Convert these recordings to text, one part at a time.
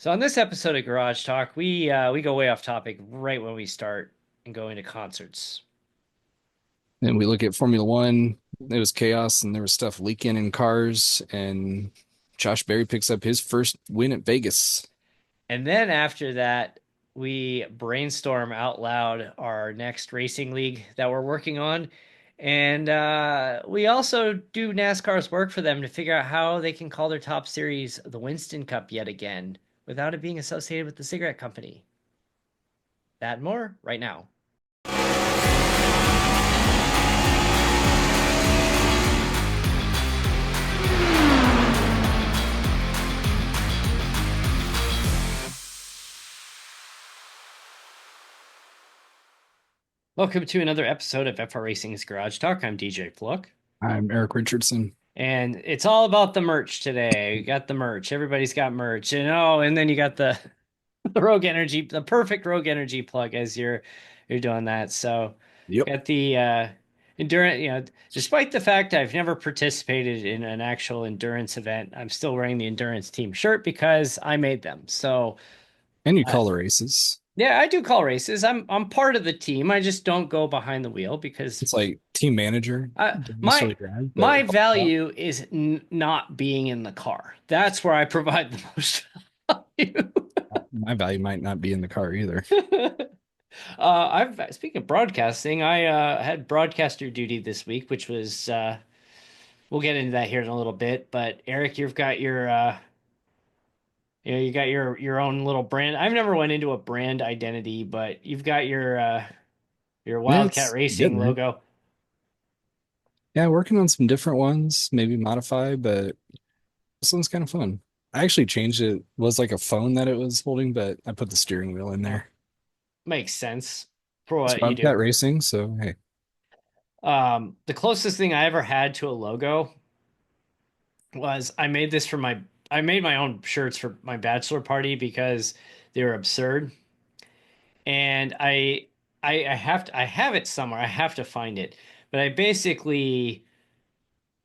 So on this episode of Garage Talk, we go way off topic right when we start and go into concerts. And we look at Formula One. It was chaos and there was stuff leaking in cars. And Josh Berry picks up his first win at Vegas. And then after that, we brainstorm out loud our next racing league that we're working on. And we also do NASCAR's work for them to figure out how they can call their top series the Winston Cup yet again without it being associated with the cigarette company. That and more right now. Welcome to another episode of FR Racing's Garage Talk. I'm DJ Fluck. I'm Eric Richardson. And it's all about the merch today. You got the merch. Everybody's got merch. And then you got the, the Rogue Energy, the perfect Rogue Energy plug as you're doing that. So Yep. got the endurance, despite the fact I've never participated in an actual endurance event, I'm still wearing the endurance team shirt because I made them. So And you uh, call the races. yeah, I do call races. I'm part of the team. I just don't go behind the wheel because It's like team manager. Uh, Don't my necessarily drive, my but help out. value is not being in the car. That's where I provide the most value. My value might not be in the car either. I've speaking of broadcasting, I had broadcaster duty this week, which was we'll get into that here in a little bit. But Eric, you've got your you got your own little brand. I've never went into a brand identity, but you've got your Yeah, Wildcat it's Racing getting there. logo. Yeah, working on some different ones, maybe modify, but this one's kind of fun. I actually changed it. It was like a phone that it was holding, but I put the steering wheel in Oh, there. makes sense for It's what you do. Wildcat Racing, so hey. The closest thing I ever had to a logo was I made my own shirts for my bachelor party because they were absurd. And I have it somewhere. I have to find it. But I basically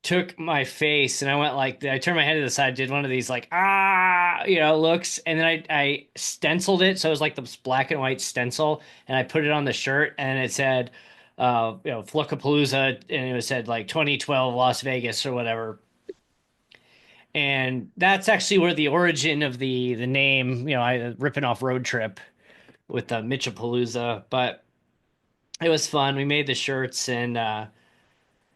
took my face and I went like I turned my head to the side, did one of these like looks, and then I stenciled it so it was like this black and white stencil, and I put it on the shirt and it said Fluckapalooza, and it said like 2012 Las Vegas or whatever. And that's actually where the origin of the name, I ripping off Road Trip with the Mitchapalooza. But it was fun. We made the shirts, and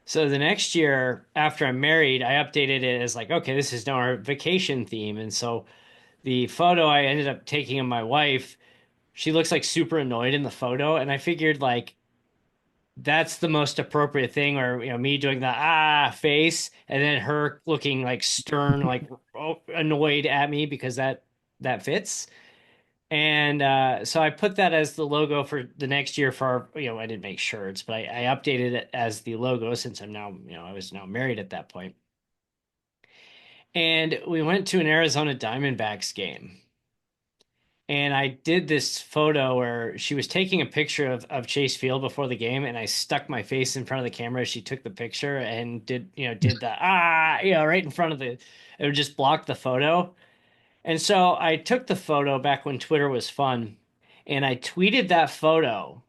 so the next year after I'm married, I updated it as like, okay, this is now our vacation theme. And so the photo I ended up taking of my wife, she looks like super annoyed in the photo, and I figured like that's the most appropriate thing, or me doing the face and then her looking like stern, like annoyed at me because that fits. And so I put that as the logo for the next year for our, I didn't make shirts, but I updated it as the logo since I'm now, I was now married at that point. And we went to an Arizona Diamondbacks game. And I did this photo where she was taking a picture of Chase Field before the game, and I stuck my face in front of the camera as she took the picture and did the right in front of the, it would just block the photo. And so I took the photo back when Twitter was fun, and I tweeted that photo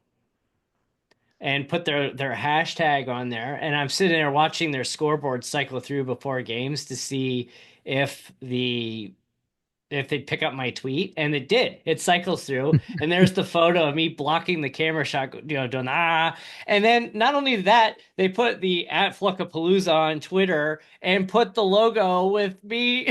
and put their hashtag on there. And I'm sitting there watching their scoreboard cycle through before games to see if the if they'd pick up my tweet, and it did. It cycles through, and there's the photo of me blocking the camera shot, doing and then not only that, they put the at Fluckapalooza on Twitter and put the logo with me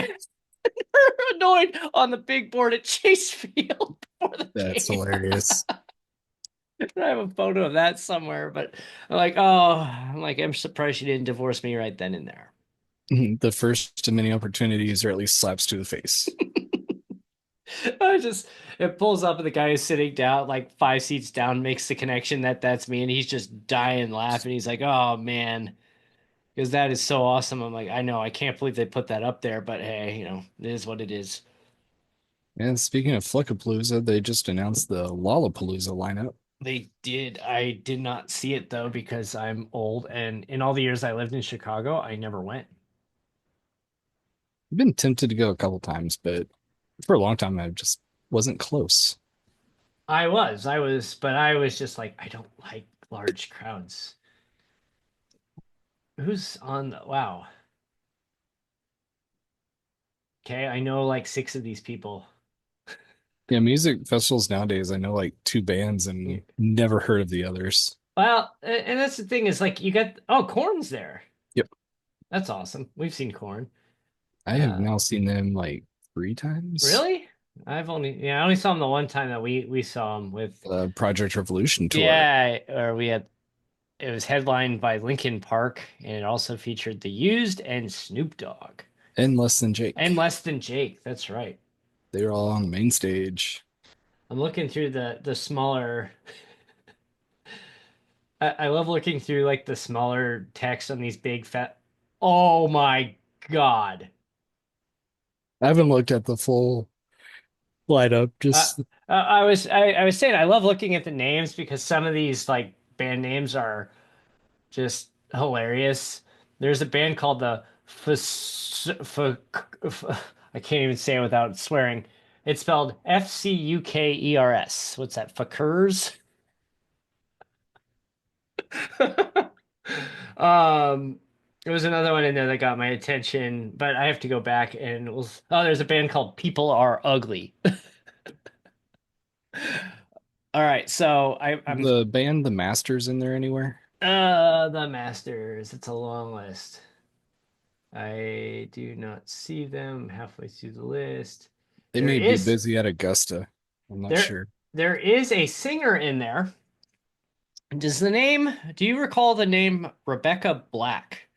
annoyed on the big board at Chase Field before the That's game. hilarious. I have a photo of that somewhere, but I'm surprised she didn't divorce me right then and there. The first of many opportunities, or at least slaps to the face. I just it pulls up and the guy is sitting down like 5 seats down, makes the connection that that's me, and he's just dying laughing. He's like, "Oh man," because that is so awesome. I'm like, I know, I can't believe they put that up there, but hey, it is what it is. And speaking of Flickapalooza, they just announced the Lollapalooza lineup. They did. I did not see it though because I'm old, and in all the years I lived in Chicago, I never went. I've been tempted to go a couple times, but For a long time, I just wasn't close. But I was just like, I don't like large crowds. Who's on the, wow. Okay, I know like six of these people. Yeah, music festivals nowadays, I know like two bands Yeah. and never heard of the others. Well, and that's the thing is like you got, oh, Corn's there. Yep. That's awesome. We've seen Corn. I have Uh, now seen them like three times. really? I only saw him the one time that we saw him with, Project Revolution tour yeah, or we had, it was headlined by Linkin Park, and it also featured The Used and Snoop Dogg. and Less Than And Jake. Less Than Jake. That's right. They were all on the main stage. I'm looking through the smaller. I love looking through like the smaller text on these big fat. Oh my God. I haven't looked at the full lineup, Uh, just I was saying I love looking at the names because some of these like band names are just hilarious. There's a band called the I can't even say it without swearing. It's spelled Fuckers. What's that? Fuckers? Um, there was another one in there that got my attention, but I have to go back and oh, there's a band called People Are Ugly. All right, so I'm the band The Masters in there anywhere. the Masters. It's a long list. I do not see them halfway through the list. They There may be is busy at Augusta. I'm not there sure. there is a singer in there. Do you recall the name Rebecca Black?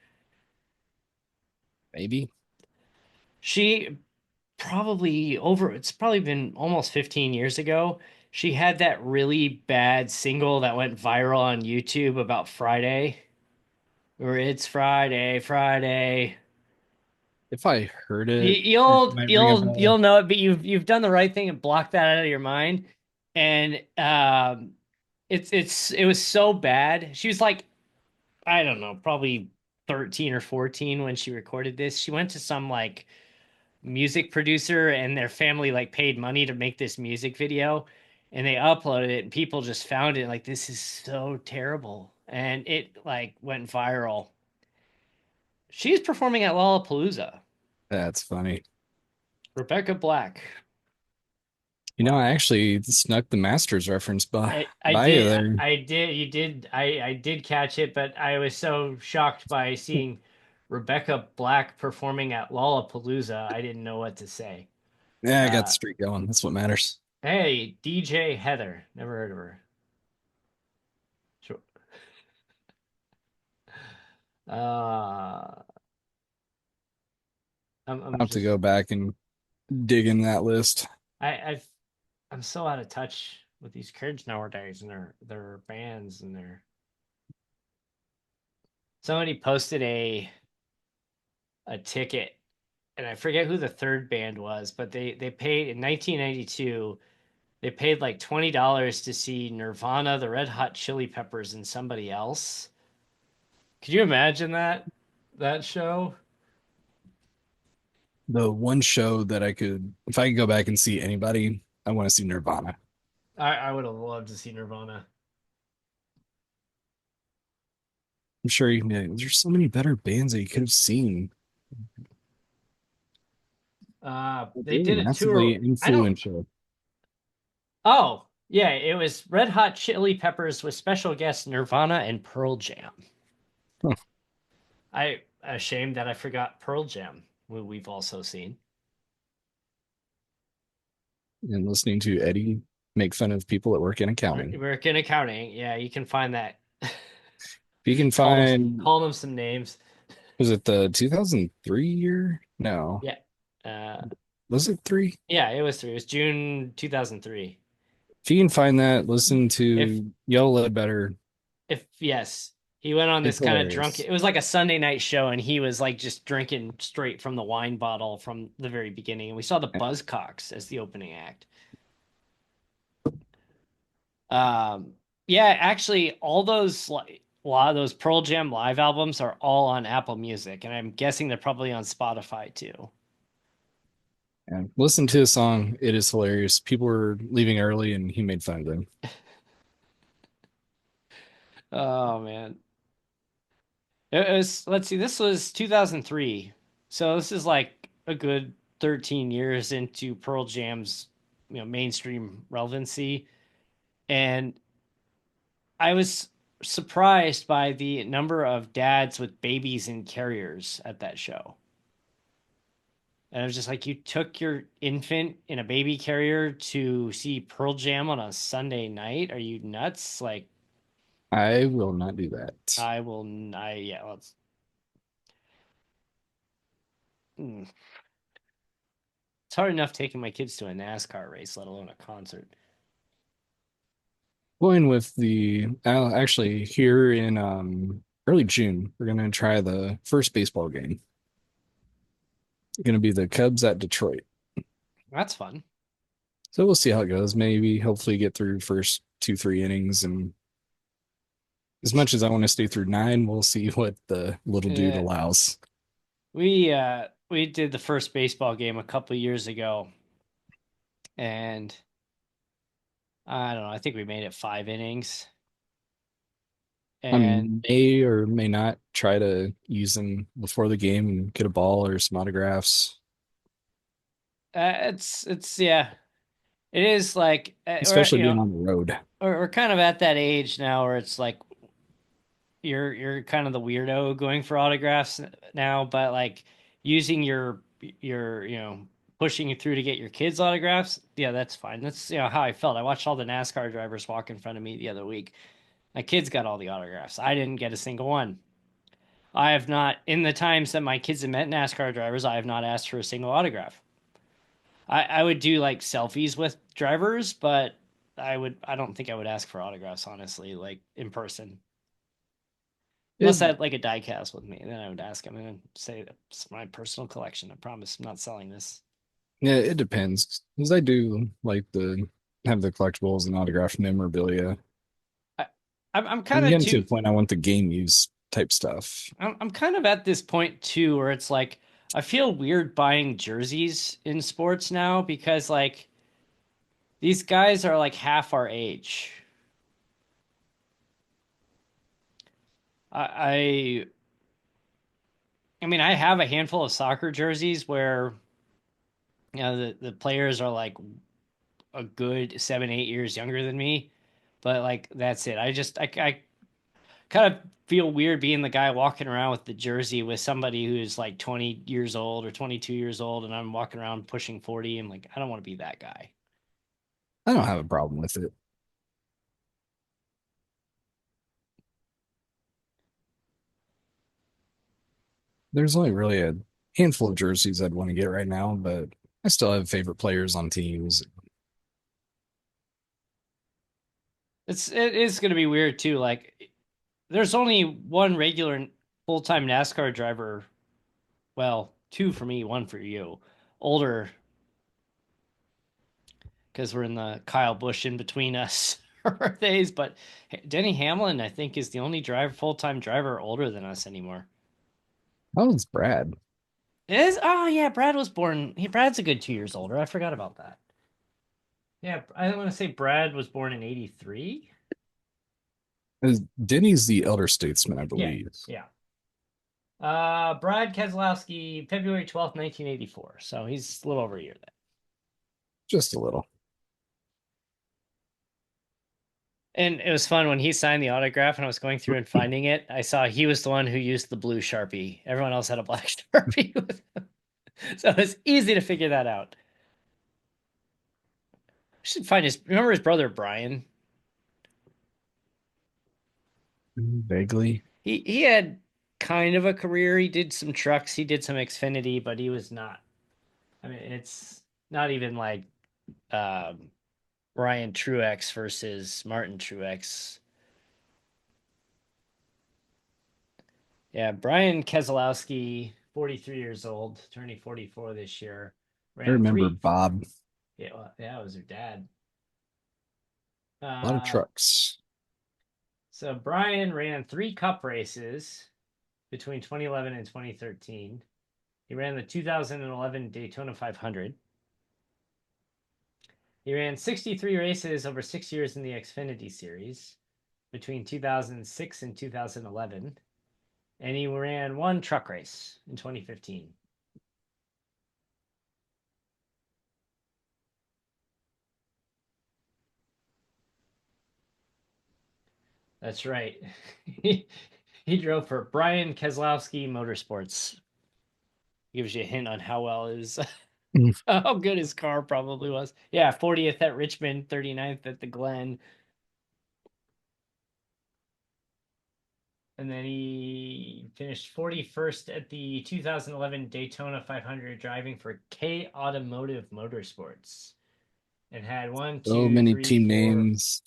Maybe. She it's probably been almost 15 years ago. She had that really bad single that went viral on YouTube about Friday, or it's Friday, Friday. If I heard You, it, it you'll might ring a you'll bell. you'll know it, but you've done the right thing and blocked that out of your mind. And it was so bad. She was like, I don't know, probably 13 or 14 when she recorded this. She went to some like music producer and their family like paid money to make this music video, and they uploaded it and people just found it like this is so terrible, and it like went viral. She's performing at Lollapalooza. That's funny. Rebecca Black. I Wow. actually snuck the Masters reference I by you did there. I did you did I did catch it, but I was so shocked by seeing Rebecca Black performing at Lollapalooza I didn't know what to say. Yeah, I got the uh streak going. That's what matters. hey, DJ Heather, never heard of her. Sure. uh I'll I'm have to just go back and dig in that list. I've I'm so out of touch with these kids nowadays and their bands and their somebody posted a ticket, and I forget who the third band was, but they paid in 1992, they paid like $20 to see Nirvana, the Red Hot Chili Peppers, and somebody else. Could you imagine that show? The one show that if I could go back and see anybody, I want to see Nirvana. I would have loved to see Nirvana. I'm sure there's so many better bands that you could have seen. They They were did a massively tour. I don't. influential. Oh, yeah, it was Red Hot Chili Peppers with special guests Nirvana and Pearl Jam. Huh. I ashamed that I forgot Pearl Jam, who we've also seen. And listening to Eddie make fun of people that work in accounting. We're in accounting. Yeah, you can find that. If you can Call them find, call them some names. was it the 2003 year? No. Yeah. Uh Was it three? yeah, it was 3. It was June 2003. If you can find that, listen If to Yo Ledbetter. if yes, he went on It's this kind of drunk. hilarious. It was like a Sunday night show, and he was like just drinking straight from the wine bottle from the very beginning. And we saw the Buzzcocks as the opening act. Um, yeah, actually, all those like a lot of those Pearl Jam live albums are all on Apple Music, and I'm guessing they're probably on Spotify too. And listen to his song. It is hilarious. People were leaving early and he made fun of them. Oh man. It was, let's see, this was 2003. So this is like a good 13 years into Pearl Jam's, mainstream relevancy. And I was surprised by the number of dads with babies in carriers at that show. And I was just like, you took your infant in a baby carrier to see Pearl Jam on a Sunday night? Are you nuts? Like, I will not do that. I will, yeah, let's, mm. It's hard enough taking my kids to a NASCAR race, let alone a concert. Going with actually here in early June, we're gonna try the first baseball game. Gonna be the Cubs at Detroit. That's fun. So we'll see how it goes. Maybe hopefully get through first two, 3 innings. And as much as I want to stay through nine, we'll see what the little dude Yeah, allows. we did the first baseball game a couple years ago, and I don't know. I think we made it 5 innings, I and may or may not try to use them before the game and get a ball or some autographs, it's yeah, it is like we're especially being on the road. we're kind of at that age now where it's like you're kind of the weirdo going for autographs now, but like using your pushing you through to get your kids autographs, yeah, that's fine. That's how I felt. I watched all the NASCAR drivers walk in front of me the other week. My kids got all the autographs. I didn't get a single one. I have not, in the times that my kids have met NASCAR drivers, I have not asked for a single autograph. I would do like selfies with drivers, but I don't think I would ask for autographs, honestly, like in person. It Unless I had like a die cast with me, then I would ask him and say it's my personal collection. I promise I'm not selling this. Yeah, it depends. Because I do like the have the collectibles and autographed memorabilia. I, I'm kind I'm of getting to too. the point I want the game use type stuff. I'm kind of at this point too, where it's like I feel weird buying jerseys in sports now because like these guys are like half our age. I I mean I have a handful of soccer jerseys where the players are like a good 7 8 years younger than me, but like that's it. I kind of feel weird being the guy walking around with the jersey with somebody who's like 20 years old or 22 years old, and I'm walking around pushing 40. I'm like, I don't want to be that guy. I don't have a problem with it. There's only really a handful of jerseys I'd want to get right now, but I still have favorite players on teams. It is going to be weird too. Like, there's only one regular full time NASCAR driver. Well, two for me, one for you. Older because we're in the Kyle Busch in between us days. But Denny Hamlin, I think, is the only driver full time driver older than us anymore. How old's Brad? Is oh yeah, Brad was born. Brad's a good 2 years older. I forgot about that. Yeah, I want to say Brad was born in '83. Denny's the elder statesman, I Yeah, believe. yeah. Brad Keselowski, February 12th, 1984. So he's a little over a year then. Just a little. And it was fun when he signed the autograph and I was going through and finding it. I saw he was the one who used the blue Sharpie. Everyone else had a black Sharpie with him. So it's easy to figure that out. I should find remember his brother Brian? Vaguely. He had kind of a career. He did some trucks, he did some Xfinity, but he was not. I mean, it's not even like um, Ryan Truex versus Martin Truex. Yeah, Brian Keselowski, 43 years old, turning 44 this year, I ran remember three. Bob. Yeah, well, yeah, it was her dad. A lot of Uh, trucks. so Brian ran three Cup races between 2011 and 2013. He ran the 2011 Daytona 500. He ran 63 races over 6 years in the Xfinity Series between 2006 and 2011, and he ran one truck race in 2015. That's right. he drove for Brian Keselowski Motorsports. Gives you a hint on how well his Mm. how good his car probably was. Yeah, 40th at Richmond, 39th at the Glen. And then he finished 41st at the 2011 Daytona 500 driving for K Automotive Motorsports and had one, So two, many three, team four, names.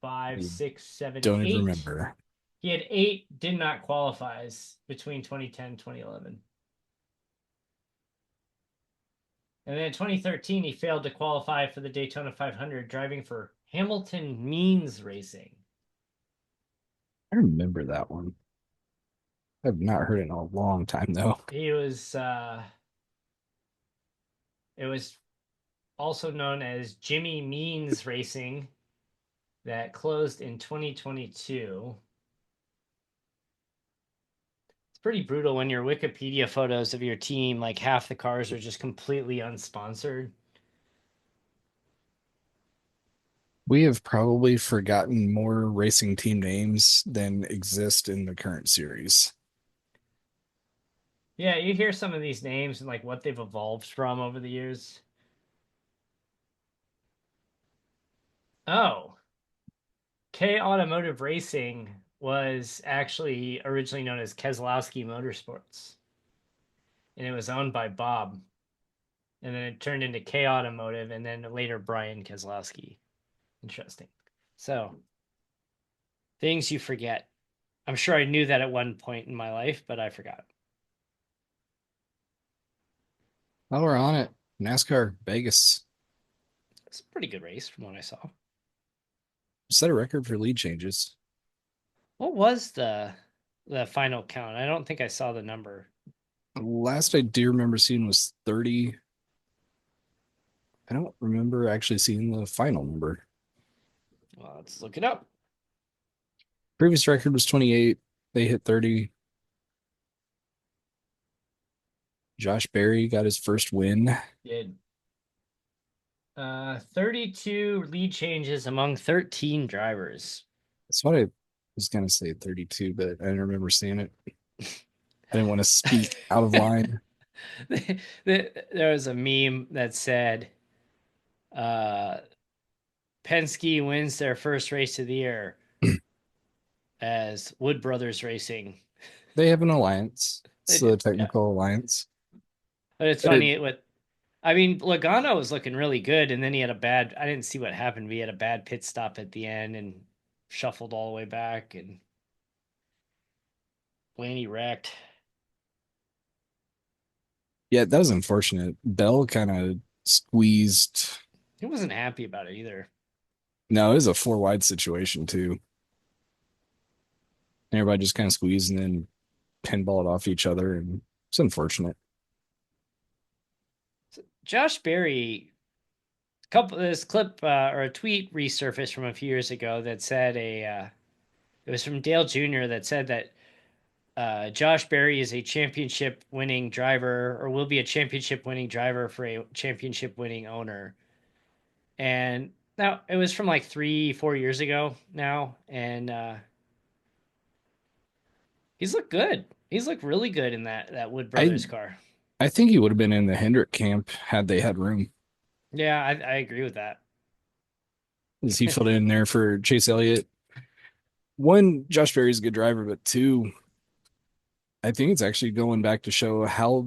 five, I six, seven, don't even eight. remember. He had eight did not qualifies between 2010 and 2011. And then in 2013, he failed to qualify for the Daytona 500 driving for Hamilton Means Racing. I remember that one. I've not heard it in a long time though. He was it was also known as Jimmy Means Racing that closed in 2022. It's pretty brutal when your Wikipedia photos of your team, like half the cars are just completely unsponsored. We have probably forgotten more racing team names than exist in the current series. Yeah, you hear some of these names and like what they've evolved from over the years. Oh, K Automotive Racing was actually originally known as Keselowski Motorsports, and it was owned by Bob, and then it turned into K Automotive, and then later Brian Keselowski. Interesting. So things you forget. I'm sure I knew that at one point in my life, but I forgot. While we're on it, NASCAR Vegas It's a pretty good race from what I saw. set a record for lead changes. What was the final count? I don't think I saw the number. Last I do remember seeing was 30. I don't remember actually seeing the final number. Well, let's look it up. Previous record was 28. They hit 30. Josh Berry got his first win. Did 32 lead changes among 13 drivers. That's what I was going to say 32, but I didn't remember seeing it. I didn't want to speak out of line. There was a meme that said, uh, Penske wins their first race of the year as Wood Brothers Racing. They have an alliance. They It's do, the yeah. technical alliance. But it's But it, funny with, I mean, Logano was looking really good, and then he had a bad. I didn't see what happened, but he had a bad pit stop at the end and shuffled all the way back, and Blaney wrecked. yeah, that was unfortunate. Bell kind of squeezed. He wasn't happy about it either. No, it was a four wide situation too. Everybody just kind of squeezed and then pinballed off each other, and it's unfortunate. Josh Berry, couple this clip or a tweet resurfaced from a few years ago that said it was from Dale Jr. that said that Josh Berry is a championship winning driver or will be a championship winning driver for a championship winning owner. And now it was from like 3, 4 years ago now. And he's looked good. He's looked really good in that Wood I Brothers car. I think he would have been in the Hendrick camp had they had room. Yeah, I agree with that. As he filled in there for Chase Elliott. One, Josh Berry's a good driver, but two, I think it's actually going back to show how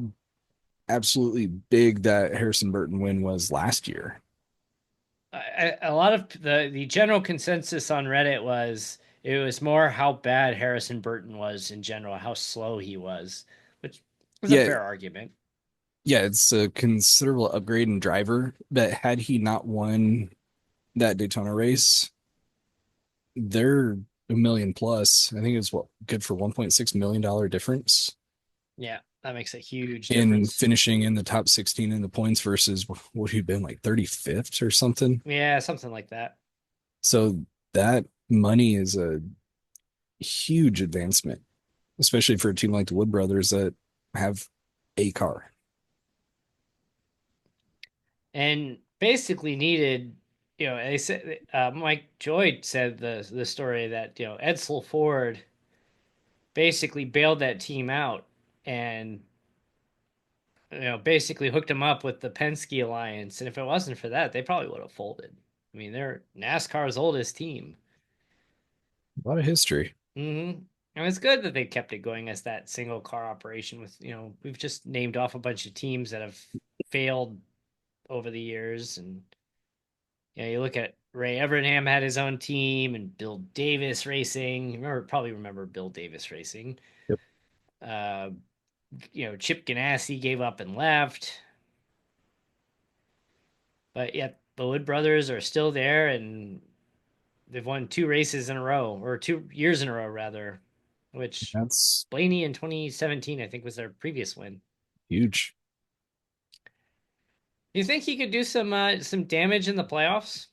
absolutely big that Harrison Burton win was last year. A lot of the general consensus on Reddit was it was more how bad Harrison Burton was in general, how slow he was, which is a Yeah, fair argument. yeah, it's a considerable upgrade in driver, but had he not won that Daytona race, they're a million plus. I think it's what good for $1.6 million difference. Yeah. That makes a huge in difference. finishing in the top 16 in the points versus what have been like 35th or something. Yeah, something like that. So that money is a huge advancement, especially for a team like the Wood Brothers that have a car. And basically needed, they said Mike Joy said the story that Edsel Ford basically bailed that team out and basically hooked him up with the Penske Alliance. And if it wasn't for that, they probably would have folded. I mean, they're NASCAR's oldest team. A lot of history. And it's good that they kept it going as that single car operation with, we've just named off a bunch of teams that have failed over the years. And, you look at Ray Evernham had his own team and Bill Davis Racing. Probably remember Bill Davis Racing. Yep. Uh, Chip Ganassi gave up and left. But yet the Wood brothers are still there and they've won two races in a row, or 2 years in a row, rather, which That's Blaney in 2017, I think, was their previous win. huge. Do you think he could do some damage in the playoffs?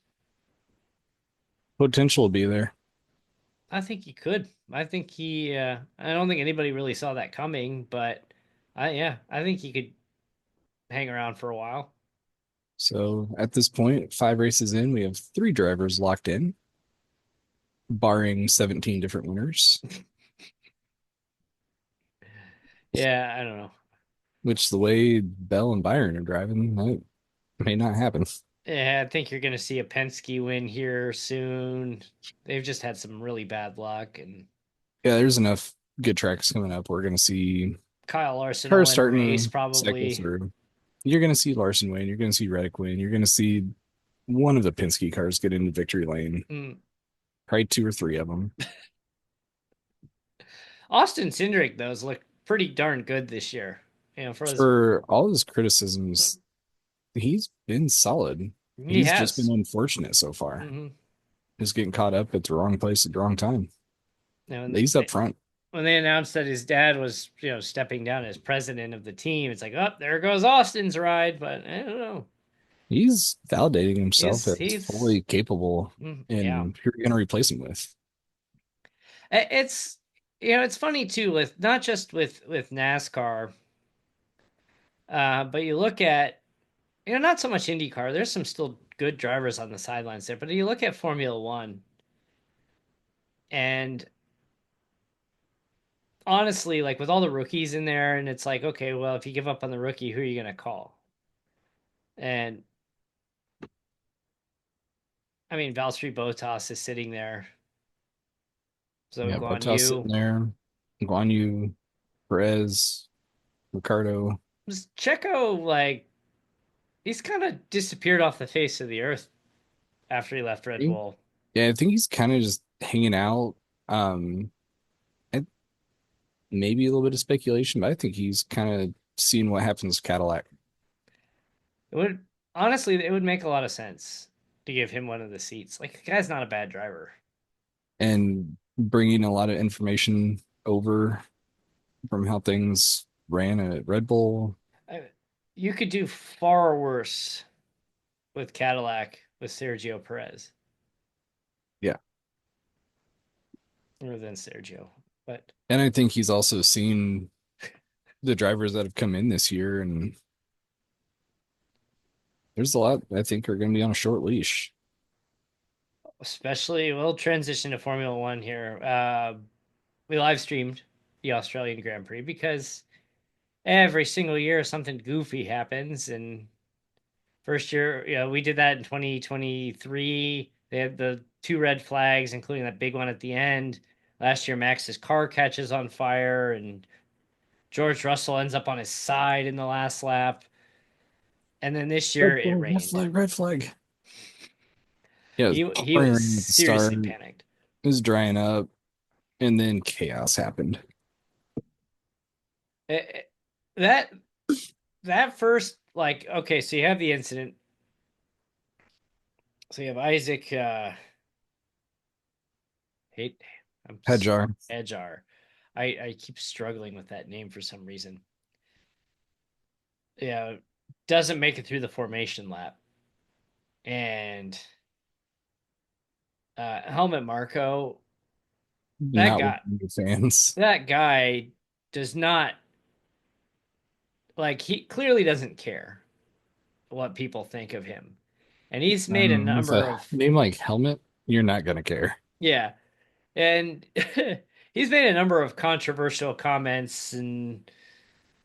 Potential will be there. I think he could. I think he. I don't think anybody really saw that coming, but yeah, I think he could hang around for a while. So at this point, 5 races in, we have 3 drivers locked in, barring 17 different winners, Yeah, I don't know. which the way Bell and Byron are driving, that may not happen. Yeah, I think you're going to see a Penske win here soon. They've just had some really bad luck, and Yeah, there's enough good tracks coming up. We're going to see Kyle Larson will cars win a race starting cycle probably. through. You're going to see Larson win. You're going to see Reddick win. You're going to see one of the Penske cars get into victory lane, Mm. probably 2 or 3 of them. Austin Cindric though has looked pretty darn good this year. For his For all his criticisms, he's been solid. he He's just been has. unfortunate so far. Hmm. Just getting caught up at the wrong place at the wrong time. And He's up front. when they announced that his dad was stepping down as president of the team, it's like, oh, there goes Austin's ride. But I don't know. He's validating himself as He's fully capable yeah. in who you're going to replace him with. It's it's funny too with not just with NASCAR, but you look at not so much IndyCar. There's some still good drivers on the sidelines there, but you look at Formula One, and honestly, like with all the rookies in there, and it's like, okay, well, if you give up on the rookie, who are you gonna call? And I mean, Valtteri Bottas is sitting there, so Yeah, Guan Bottas Yu, sitting there, Guan Yu, Perez, Ricardo. Checo, like he's kind of disappeared off the face of the earth after he left Red Bull. Yeah, I think he's kind of just hanging out. Um, and maybe a little bit of speculation, but I think he's kind of seeing what happens to Cadillac It would honestly, it would make a lot of sense to give him one of the seats. Like the guy's not a bad driver. and bringing a lot of information over from how things ran at Red Bull. I, you could do far worse with Cadillac with Sergio Perez Yeah. rather than Sergio. But And I think he's also seen the drivers that have come in this year, and there's a lot I think are going to be on a short leash. especially, we'll transition to Formula One here. We live streamed the Australian Grand Prix because every single year something goofy happens. And first year, we did that in 2023. They had the two red flags, including that big one at the end. Last year, Max's car catches on fire, and George Russell ends up on his side in the last lap. And then this year, Red it flag, red rained. flag, red flag. Yeah, it was He pouring was rain at the start. seriously It panicked. was drying up, and then chaos happened. That that first, like, okay, so you have the incident. So you have Isaac. Hate. I'm Head jar. Edgar. I keep struggling with that name for some reason. Yeah, doesn't make it through the formation lap, and Helmut Marko, that Not with guy, the fans. that guy does not like. He clearly doesn't care what people think of him, and he's made a With number a of name like Helmet, you're not gonna care. yeah, and he's made a number of controversial comments and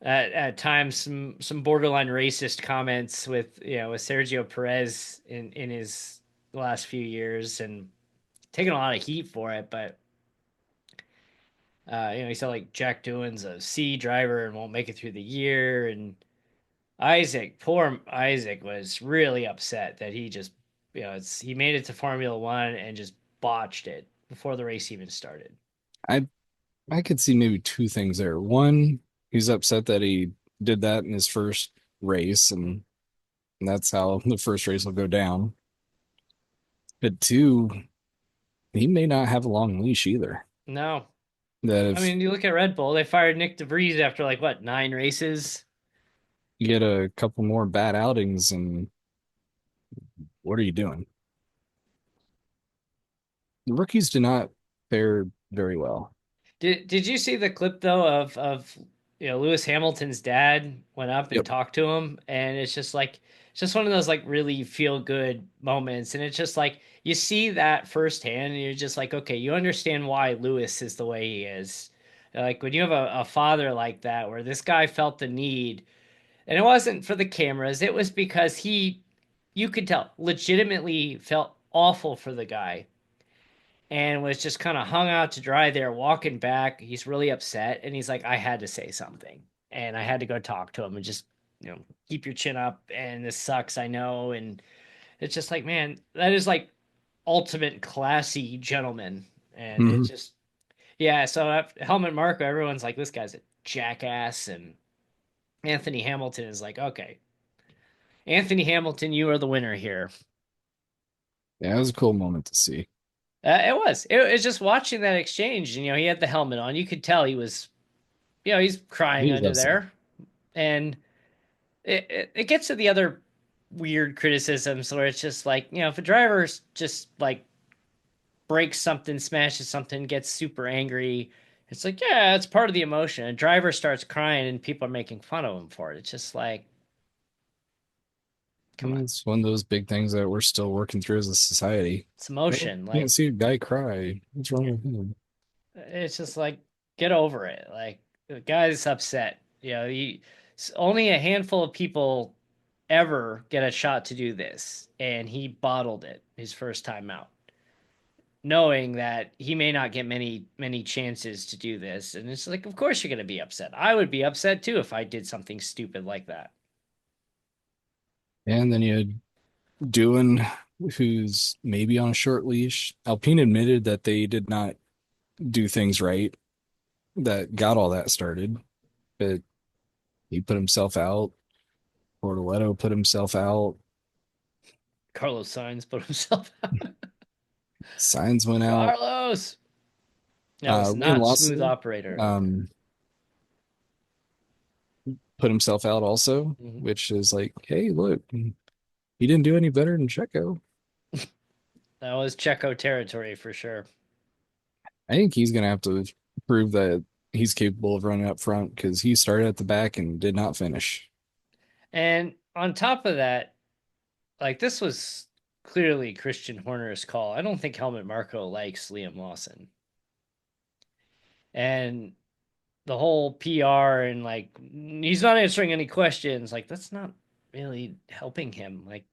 at times some borderline racist comments with with Sergio Perez in his last few years and taking a lot of heat for it. But he said like Jack Doohan's a C driver and won't make it through the year, and poor Isaac was really upset that he just he made it to Formula One and just botched it before the race even started. I I could see maybe two things there. One, he's upset that he did that in his first race, and that's how the first race will go down. But two, he may not have a long leash either. No, That I if mean you look at Red Bull, they fired Nick DeVries after like what 9 races. you get a couple more bad outings, and what are you doing? The rookies do not fare very well. Did you see the clip though of Lewis Hamilton's dad went up and Yep. talked to him, and it's just one of those like really feel good moments, and it's just like you see that firsthand and you're just like, okay, you understand why Lewis is the way he is. Like when you have a father like that where this guy felt the need, and it wasn't for the cameras, it was because you could tell legitimately felt awful for the guy and was just kind of hung out to dry there walking back. He's really upset and he's like, I had to say something and I had to go talk to him and just, keep your chin up and this sucks, I know. And it's just like, man, that is like ultimate classy gentleman. And it Hmm. just, yeah. So Helmut Marko, everyone's like, this guy's a jackass. And Anthony Hamilton is like, okay, Anthony Hamilton, you are the winner here. Yeah, it was a cool moment to see. It was. It was just watching that exchange. And, he had the helmet on. You could tell he was he's crying He was under upset. there. And it gets to the other weird criticisms where it's just like, if a driver just like breaks something, smashes something, gets super angry, it's like, yeah, it's part of the emotion. A driver starts crying and people are making fun of him for it. It's just like, come on. It's one of those big things that we're still working through as a society. It's Oh, emotion. can't Like, see a guy cry. What's wrong with him? it's just like, get over it. Like, the guy's upset. Only a handful of people ever get a shot to do this, and he bottled it his first time out, knowing that he may not get many chances to do this. And it's like, of course you're going to be upset. I would be upset too if I did something stupid like that. And then you had Doohan, who's maybe on a short leash. Alpine admitted that they did not do things right that got all that started, but he put himself out. Bortoleto put himself out. Carlos Sainz put himself out. Signs went out. Carlos, that was Liam not smooth Lawson operator. um, put himself out also, Mm-hmm. which is like, hey, look, he didn't do any better than Checo. That was Checo territory for sure. I think he's gonna have to prove that he's capable of running up front because he started at the back and did not finish. And on top of that, like this was clearly Christian Horner's call. I don't think Helmut Marko likes Liam Lawson. And the whole PR and like he's not answering any questions, like that's not really helping him. Like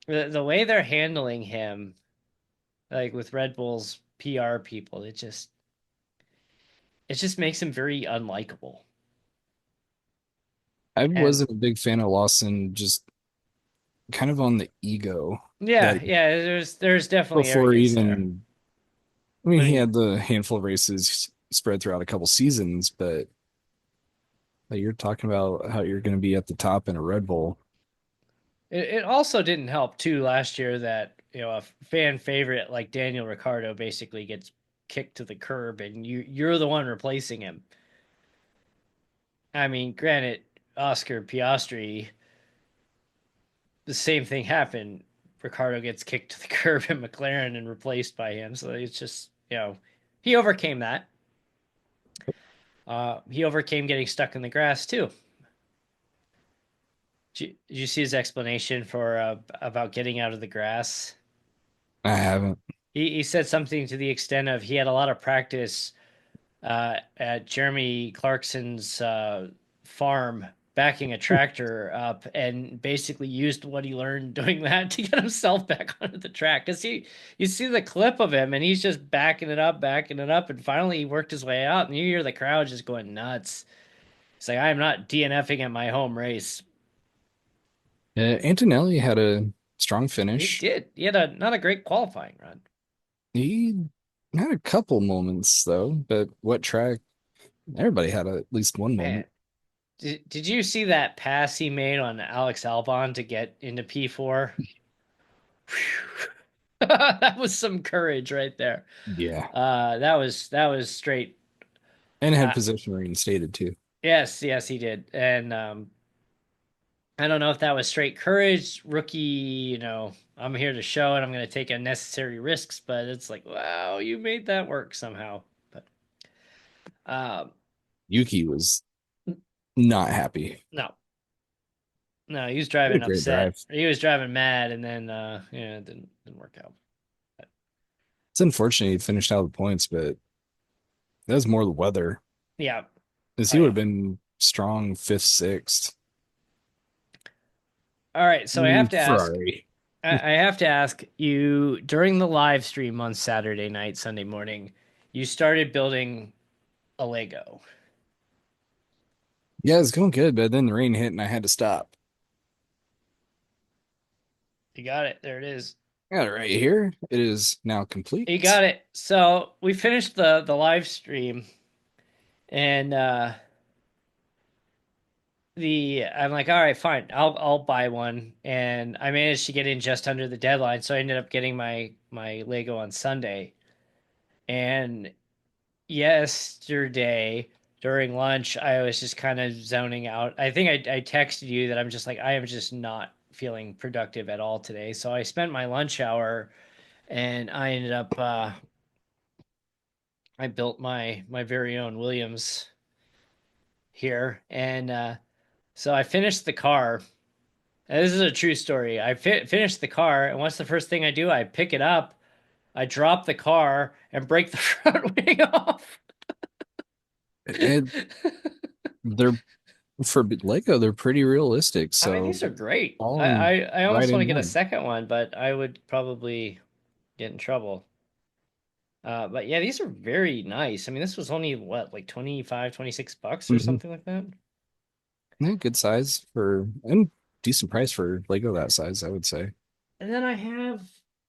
the way they're handling him, like with Red Bull's PR people, it just makes him very unlikable. I And wasn't a big fan of Lawson, just kind of on the ego yeah, that yeah, there's definitely before arrogance there. even, I mean, When he he had the handful of races spread throughout a couple seasons, but like, you're talking about how you're going to be at the top in a Red Bull. it also didn't help too last year that a fan favorite like Daniel Ricciardo basically gets kicked to the curb and you're the one replacing him. I mean, granted, Oscar Piastri, the same thing happened. Ricardo gets kicked to the curb in McLaren and replaced by him. So it's just, he overcame that. He overcame getting stuck in the grass too. Did you see his explanation for about getting out of the grass? I haven't. He said something to the extent of he had a lot of practice at Jeremy Clarkson's farm backing a tractor up and basically used what he learned doing that to get himself back onto the track. Because you see the clip of him and he's just backing it up, and finally he worked his way out, and you hear the crowd just going nuts. It's like, I am not DNFing at my home race. Antonelli had a strong He finish. did. He had a not a great qualifying run. He had a couple moments though, but what track? Everybody had at least one Man, moment. did you see that pass he made on Alex Albon to get into P4? That was some courage right there. Yeah. That was straight. And had Uh, position reinstated too. yes, yes, he did, and I don't know if that was straight courage, rookie. I'm here to show it. I'm going to take unnecessary risks, but it's like, wow, you made that work somehow. But um, Yuki was not happy. no, no, he was He had driving a great upset. drive. He was driving mad, and then it didn't work out. But, It's unfortunate he finished out of the points, but that was more the weather. yeah, Because oh he would yeah. have been strong fifth, sixth. All right, so I have to ask. Ferrari. I have to ask you, during the live stream on Saturday night, Sunday morning, you started building a Lego. Yeah, it's going good, but then the rain hit and I had to stop. You got it. There it is. I got it right here. It is now You complete. got it. So we finished the live stream, and the I'm like, all right, fine, I'll buy one, and I managed to get in just under the deadline, so I ended up getting my Lego on Sunday. And yesterday during lunch, I was just kind of zoning out. I think I texted you that I'm just like, I am just not feeling productive at all today. So I spent my lunch hour, and I ended up I built my very own Williams here, and so I finished the car. And this is a true story. I finished the car, and what's the first thing I do? I pick it up, I drop the car, and break the front wing off. And they're for Lego, they're pretty realistic. I mean, So these are great. all I, in I, I right almost want to in get a one. second one, but I would probably get in trouble. But yeah, these are very nice. I mean, this was only what, like 25, $26 or Hmm. something like that. Yeah, good size for and decent price for Lego that size, I would say. And then I have,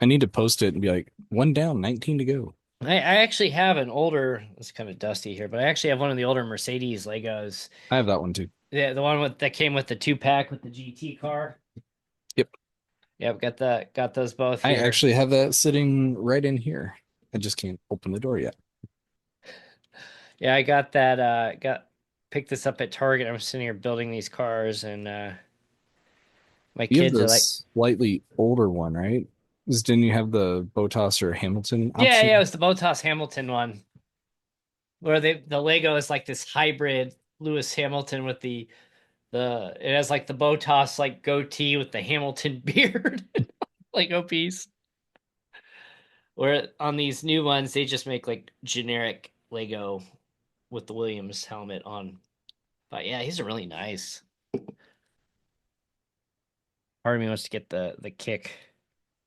I need to post it and be like, one down, 19 to go. I actually have an older, it's kind of dusty here, but I actually have one of the older Mercedes Legos. I have that one too. The one that came with the two pack with the GT car. Yep. Yep, got those both I here. actually have that sitting right in here. I just can't open the door yet. Yeah, I got that. Got picked this up at Target. I'm sitting here building these cars, and my You have kids the are like, slightly older one, right? Didn't you have the Botas or Hamilton "Yeah, yeah, it option? was the Botas Hamilton one, where the Lego is like this hybrid Lewis Hamilton with the it has like the Botas like goatee with the Hamilton beard Lego piece. Where on these new ones, they just make like generic Lego with the Williams helmet on. But yeah, these are really nice. Part of me wants to get the kick,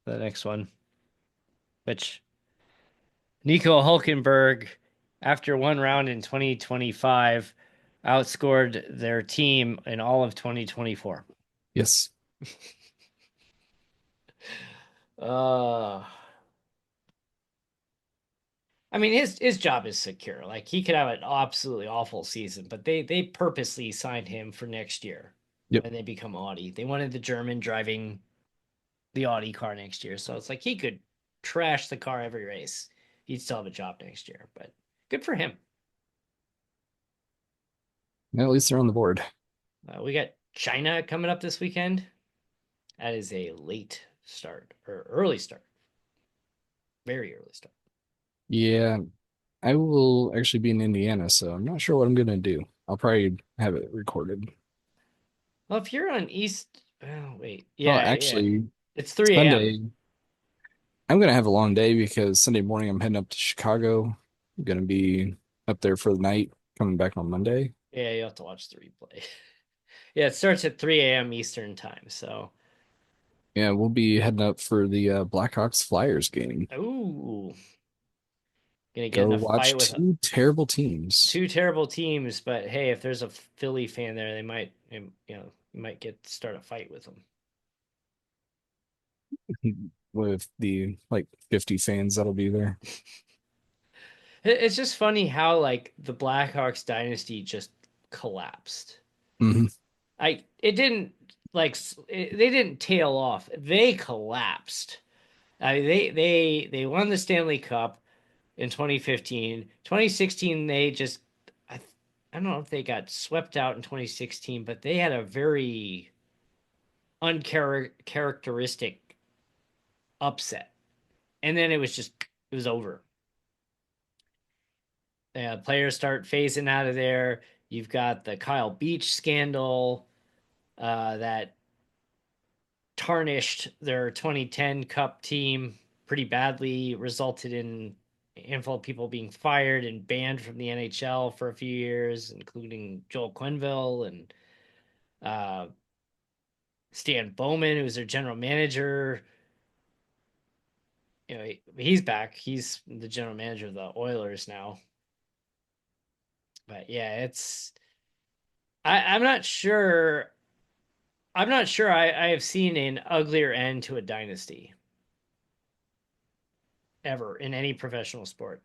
the next one, which Nico Hulkenberg, after one round in 2025, outscored their team in all of 2024. Yes. Uh, I mean, his job is secure. Like, he could have an absolutely awful season, but they purposely signed him for next year Yep. when they become Audi. They wanted the German driving the Audi car next year, so it's like he could trash the car every race. He'd still have a job next year, but good for him. At least they're on the board. We got China coming up this weekend. That is a late start or early start, very early start. Yeah, I will actually be in Indiana, so I'm not sure what I'm gonna do. I'll probably have it recorded. Well, if you're on East, oh, wait, Well, yeah, actually, it's 3 a.m. Sunday, I'm gonna have a long day because Sunday morning I'm heading up to Chicago. I'm gonna be up there for the night, coming back on Monday. Yeah, you have to watch the replay. Yeah, it starts at 3 a.m. Eastern time. So, Yeah, we'll be heading up for the Blackhawks Flyers game. ooh, gonna get in Go a fight watch with two terrible teams. two terrible teams. But hey, if there's a Philly fan there, they might, you might get start a fight with them. With the like 50 fans that'll be there. It's just funny how like the Blackhawks dynasty just collapsed. Hmm. It didn't like they didn't tail off. They collapsed. I mean, they won the Stanley Cup in 2015. 2016 they just I I don't know if they got swept out in 2016, but they had a very uncharacteristic upset. And then it was over. Players start phasing out of there. You've got the Kyle Beach scandal that tarnished their 2010 Cup team pretty badly, resulted in a handful of people being fired and banned from the NHL for a few years, including Joel Quenneville and uh, Stan Bowman, who was their general manager. He's back. He's the general manager of the Oilers now. But yeah, I'm not sure. I'm not sure I have seen an uglier end to a dynasty ever in any professional sport.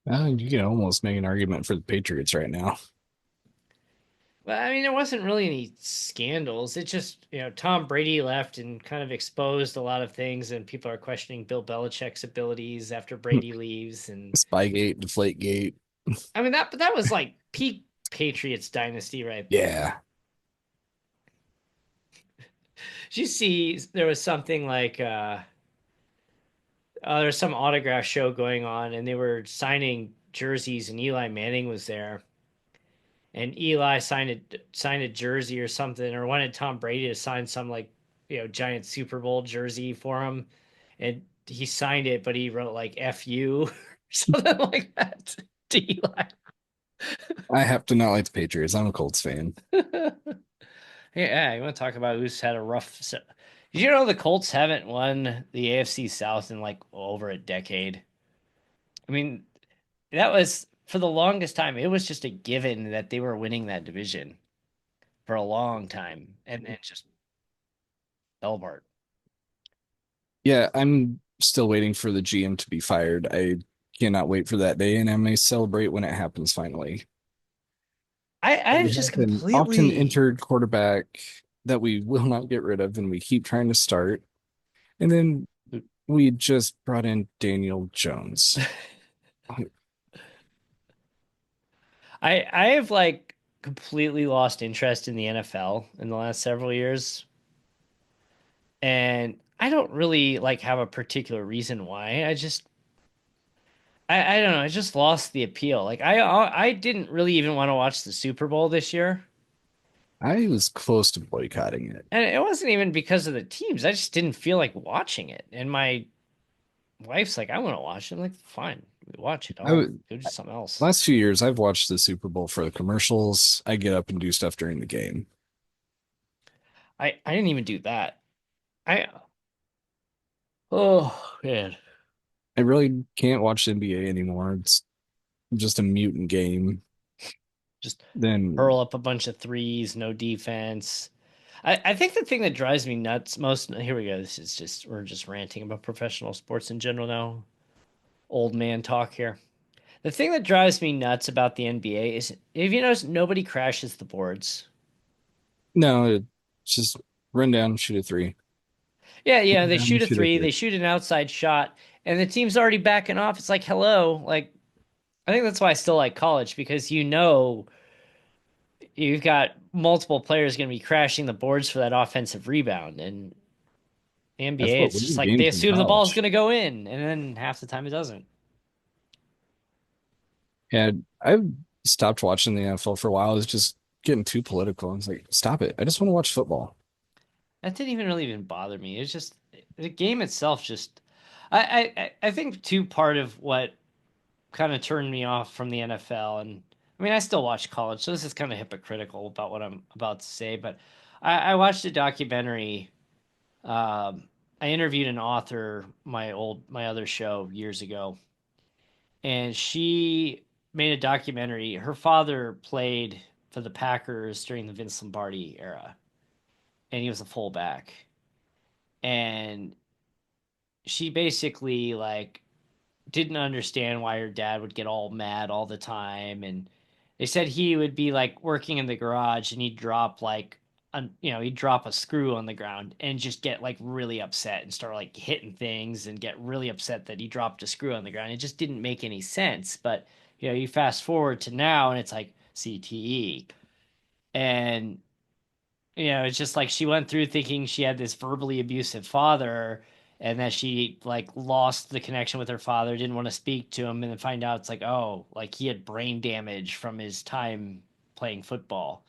You can almost make an argument for the Patriots right now. Well, I mean, there wasn't really any scandals. It just, Tom Brady left and kind of exposed a lot of things, and people are questioning Bill Belichick's abilities after Brady leaves. And Spygate, Deflategate. I mean, that was like peak Patriots dynasty right there. Yeah, Did you see there was something like there was some autograph show going on, and they were signing jerseys, and Eli Manning was there, and Eli signed a jersey or something, or wanted Tom Brady to sign some like giant Super Bowl jersey for him, and he signed it, but he wrote like "F you" or something like that to Eli. I have to not like the Patriots. I'm a Colts fan. Yeah, you want to talk about who's had a rough? Did you know the Colts haven't won the AFC South in like over a decade? I mean, that was for the longest time. It was just a given that they were winning that division for a long time, and then just fell apart. Yeah, I'm still waiting for the GM to be fired. I cannot wait for that day, and I may celebrate when it happens finally. I We just have an often completely. entered quarterback that we will not get rid of, and we keep trying to start. And then we just brought in Daniel Jones. I have like completely lost interest in the NFL in the last several years, and I don't really like have a particular reason why. I don't know. I just lost the appeal. Like I didn't really even want to watch the Super Bowl this year, I was close to boycotting it. and it wasn't even because of the teams. I just didn't feel like watching it. And my wife's like, "I want to watch it." I'm like, "Fine, watch it. I I'll would go do something else." last few years I've watched the Super Bowl for the commercials. I get up and do stuff during the game. I didn't even do that. I Oh man, I really can't watch the NBA anymore. It's just a mutant game. just Then hurl up a bunch of threes, no defense. I think the thing that drives me nuts most. Here we go. This is just we're just ranting about professional sports in general now. Old man talk here. The thing that drives me nuts about the NBA is if you notice nobody crashes the boards. no, it's just run down, shoot a three. Yeah, yeah, Run they down, shoot a shoot a three, they three. shoot an outside shot, and the team's already backing off. It's like, hello, like I think that's why I still like college because you've got multiple players going to be crashing the boards for that offensive rebound. And the That's NBA, what it's just wins like they games in assume the ball is college. going to go in, and then half the time it doesn't. Yeah, I've stopped watching the NFL for a while. It's just getting too political. It's like, stop it. I just want to watch football. That didn't even really even bother me. It's just the game itself. Just I think too part of what kind of turned me off from the NFL, and I mean I still watch college, so this is kind of hypocritical about what I'm about to say, but I watched a documentary. Um, I interviewed an author my other show years ago, and she made a documentary. Her father played for the Packers during the Vince Lombardi era, and he was a fullback. And she basically like didn't understand why her dad would get all mad all the time, and they said he would be like working in the garage and he'd drop like he'd drop a screw on the ground and just get like really upset and start like hitting things and get really upset that he dropped a screw on the ground. It just didn't make any sense. But you fast forward to now and it's like CTE. And it's just like she went through thinking she had this verbally abusive father and that she like lost the connection with her father, didn't want to speak to him, and then find out it's like, oh, like he had brain damage from his time playing football.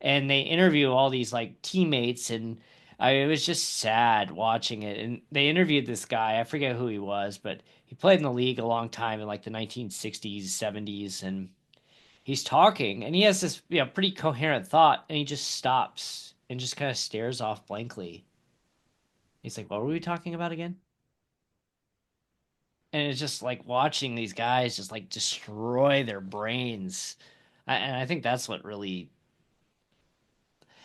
And they interview all these like teammates, and it was just sad watching it. And they interviewed this guy, I forget who he was, but he played in the league a long time in like the 1960s, 70s, and he's talking and he has this pretty coherent thought and he just stops and just kind of stares off blankly. He's like, what were we talking about again? And it's just like watching these guys just like destroy their brains. And I think that's what really.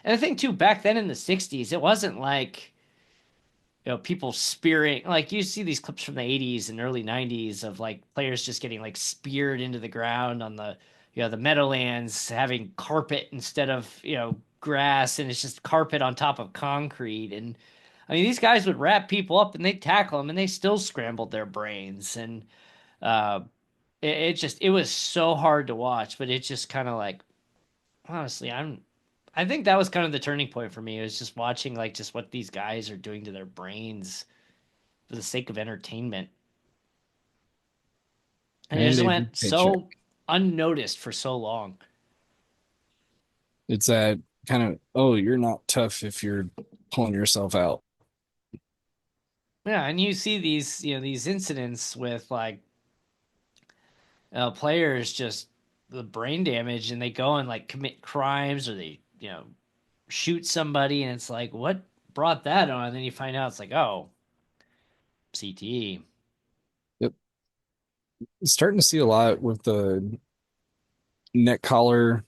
And I think too, back then in the 60s, it wasn't like people spearing, like you see these clips from the 80s and early 90s of like players just getting like speared into the ground on the meadowlands, having carpet instead of grass, and it's just carpet on top of concrete. And I mean these guys would wrap people up and they'd tackle them and they still scrambled their brains. And uh it was so hard to watch, but it's just kind of like, honestly, I think that was kind of the turning point for me. It was just watching like just what these guys are doing to their brains for the sake of entertainment. And it And just a big went paycheck. so unnoticed for so long. It's that kind of, oh, you're not tough if you're pulling yourself out. Yeah, and you see these incidents with like players just the brain damage, and they go and like commit crimes or they shoot somebody, and it's like what brought that on? And then you find out it's like, oh, CTE. Yep. Starting to see a lot with the neck collar.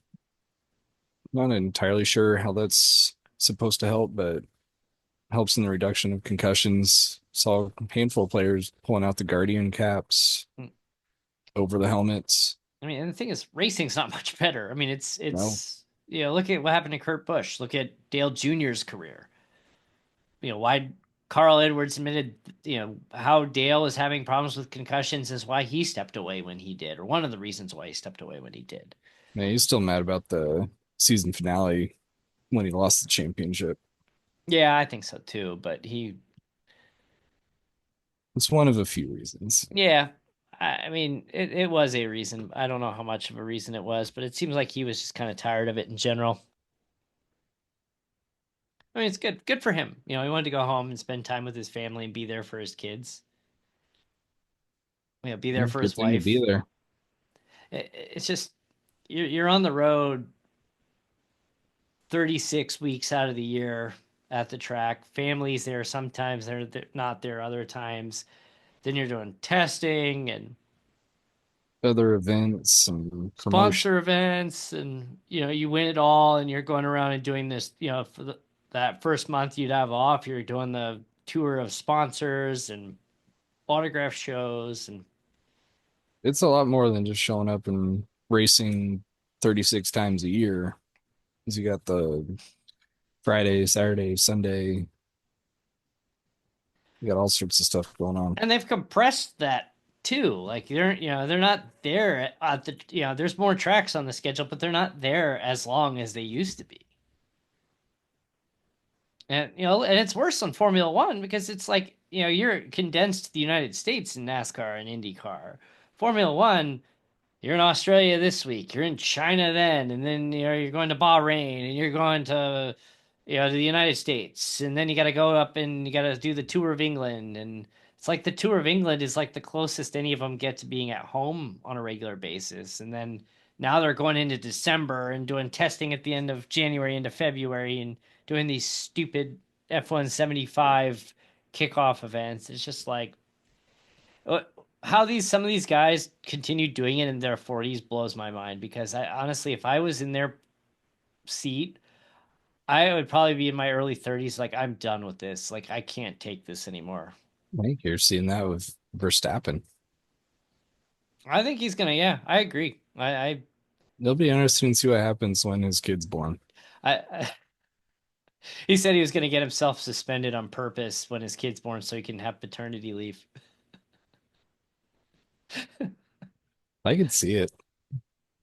Not entirely sure how that's supposed to help, but helps in the reduction of concussions. Saw a handful of players pulling out the Guardian caps over the helmets. I mean, and the thing is, racing's not much better. I mean, No, look at what happened to Kurt Busch. Look at Dale Jr.'s career. Why Carl Edwards admitted, how Dale is having problems with concussions is why he stepped away when he did, or one of the reasons why he stepped away when he did. man, he's still mad about the season finale when he lost the championship. Yeah, I think so too. But It's one of a few reasons. yeah, I mean, it was a reason. I don't know how much of a reason it was, but it seems like he was just kind of tired of it in general. I mean, it's good for him. He wanted to go home and spend time with his family and be there for his kids. Be there for Good his thing to be wife. there. It's just you're on the road 36 weeks out of the year at the track. Families there sometimes they're not there other times. Then you're doing testing and Other events and promotion. sponsor events, and you win it all, and you're going around and doing this. For that first month you'd have off, you're doing the tour of sponsors and autograph shows and It's a lot more than just showing up and racing 36 times a year. 'Cause you got the Friday, Saturday, Sunday. You got all sorts of stuff going on. they've compressed that. too. Like they're not there at the there's more tracks on the schedule, but they're not there as long as they used to be. And and it's worse on Formula One because it's like you're condensed to the United States in NASCAR and IndyCar. Formula One, you're in Australia this week, you're in China then, and then you're going to Bahrain, and you're going to to the United States, and then you got to go up and you got to do the tour of England, and it's like the tour of England is like the closest any of them get to being at home on a regular basis, and then now they're going into December and doing testing at the end of January into February and doing these stupid F175 kickoff events. It's just like uh, how these some of these guys continue doing it in their 40s blows my mind because I honestly, if I was in their seat, I would probably be in my early 30s. Like, I'm done with this. Like, I can't take this anymore. I think you're seeing that with Verstappen. I think he's gonna. Yeah, I agree. It'll be interesting to see what happens when his kid's born. I he said he was gonna get himself suspended on purpose when his kid's born so he can have paternity leave. I could see it,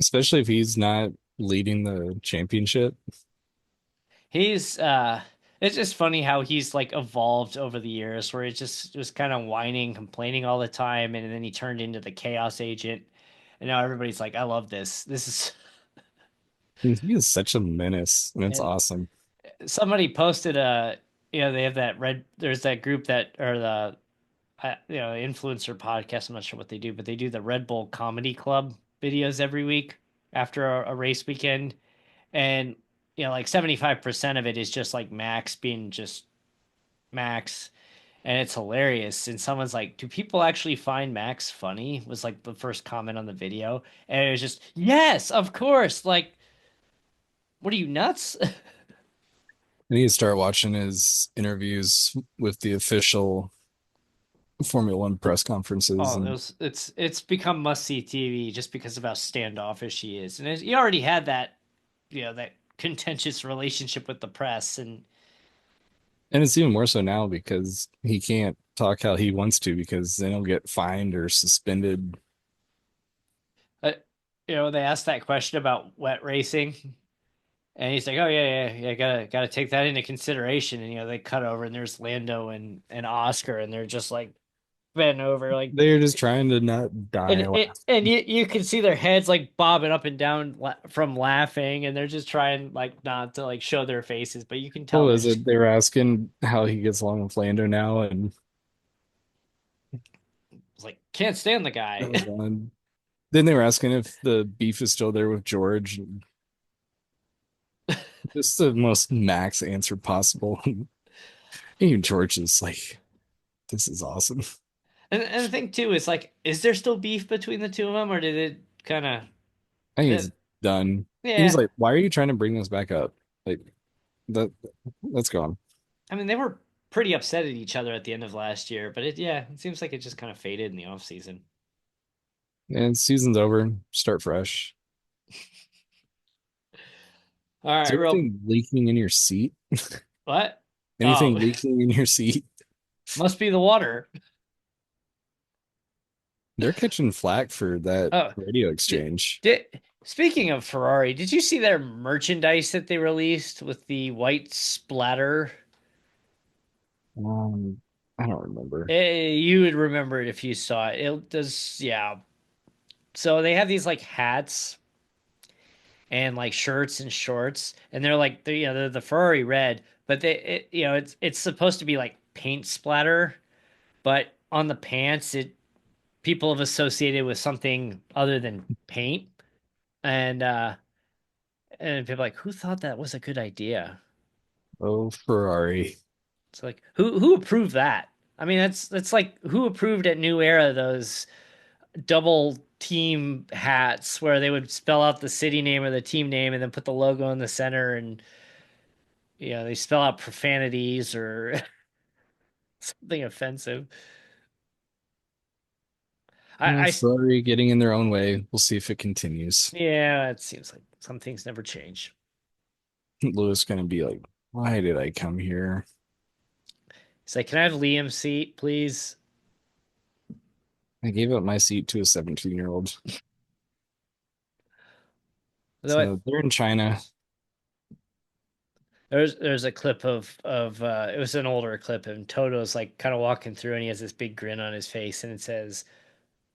especially if he's not leading the championship. He's it's just funny how he's like evolved over the years where it just was kind of whining, complaining all the time, and then he turned into the chaos agent. And now everybody's like, I love this. This is He is such a menace, and it's and awesome. somebody posted a they have that red there's that group that or the influencer podcast. I'm not sure what they do, but they do the Red Bull Comedy Club videos every week after a race weekend, and like 75% of it is just like Max being just Max, and it's hilarious. And someone's like, "Do people actually find Max funny?" Was like the first comment on the video, and it was just, "Yes, of course." Like, what are you nuts? I need to start watching his interviews with the official Formula One press conferences, Oh, and it's become must see TV just because of how standoffish he is, and he already had that that contentious relationship with the press, and it's even more so now because he can't talk how he wants to because then he'll get fined or suspended. uh, they asked that question about wet racing, and he's like, "Oh yeah, gotta take that into consideration." And they cut over, and there's Lando and Oscar, and they're just like bent over, like, They're just trying to not die and laughing. you can see their heads like bobbing up and down from laughing, and they're just trying like not to like show their faces, but you can What tell they're was just it? They were asking how he gets along with Lando now, and like can't stand the that guy. was one. Then they were asking if the beef is still there with George. Just the most max answer possible. Even George is like, this is awesome. And the thing too is like, is there still beef between the two of them, or did it kind of I think it's that? done. He was Yeah, like, why are you trying to bring this back up? Like that that's gone. I mean they were pretty upset at each other at the end of last year, but it seems like it just kind of faded in the off season. And season's over. Start fresh. All Is right, there real anything leaking in your seat? what? Anything Oh, leaking in your seat? must be the water. They're catching flack for that Oh, radio did, exchange. speaking of Ferrari, did you see their merchandise that they released with the white splatter? Um, I don't remember. You would remember it if you saw it. It does, yeah. So they have these like hats and like shirts and shorts, and they're like they're the Ferrari red, but it's supposed to be like paint splatter, but on the pants it people have associated with something other than paint, and people are like, who thought that was a good idea? Oh, Ferrari. It's like who approved that? I mean, that's like who approved at New Era those double team hats where they would spell out the city name or the team name and then put the logo in the center, and they spell out profanities or something offensive. I Ferrari getting in their own way. We'll see if it continues. yeah, it seems like some things never change. Lewis gonna be like, why did I come here? It's like, can I have Liam's seat, please? I gave up my seat to a 17-year-old. Though So they're in China. there's a clip of it was an older clip and Toto's like kind of walking through and he has this big grin on his face and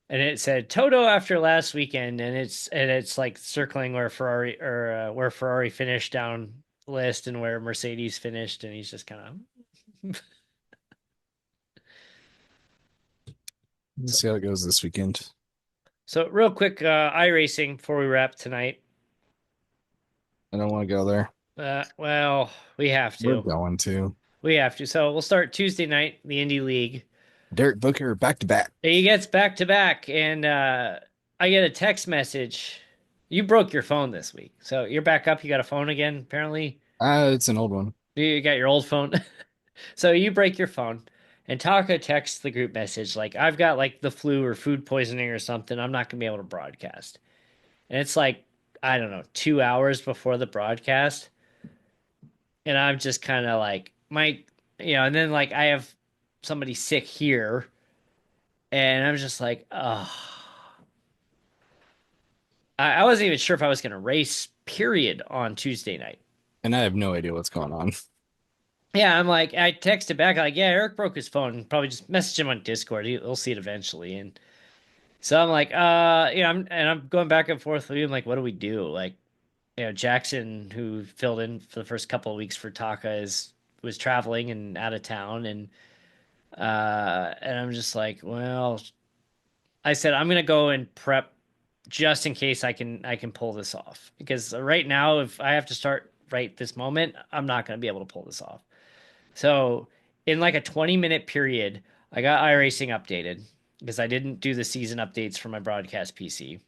it said Toto after last weekend and it's like circling where Ferrari finished down the list and where Mercedes finished and he's just kind of Let's so see how it goes this weekend. so real quick iRacing before we wrap tonight. I don't want to go there. Well, we have We're to. going to. We have to. So we'll start Tuesday night, the Indy League. Derek Booker back to back. He gets back to back, and I get a text message. You broke your phone this week, so you're back up. You got a phone again, apparently. It's an old one. You got your old phone, so you break your phone, and Taka texts the group message like, "I've got like the flu or food poisoning or something. I'm not gonna be able to broadcast." And it's like I don't know, 2 hours before the broadcast, and I'm just kind of like and then like I have somebody sick here, and I'm just like, oh. I wasn't even sure if I was going to race, period, on Tuesday night. And I have no idea what's going on. Yeah, I'm like, I texted back, like, yeah, Eric broke his phone. Probably just message him on Discord. He'll see it eventually. And so I'm like, I'm going back and forth with you. I'm like, what do we do? Like, Jackson, who filled in for the first couple of weeks for Taka, was traveling and out of town. And I'm just like, well, I said, I'm going to go and prep just in case I can pull this off because right now if I have to start right this moment I'm not going to be able to pull this off. So in like a 20-minute period I got iRacing updated because I didn't do the season updates for my broadcast PC,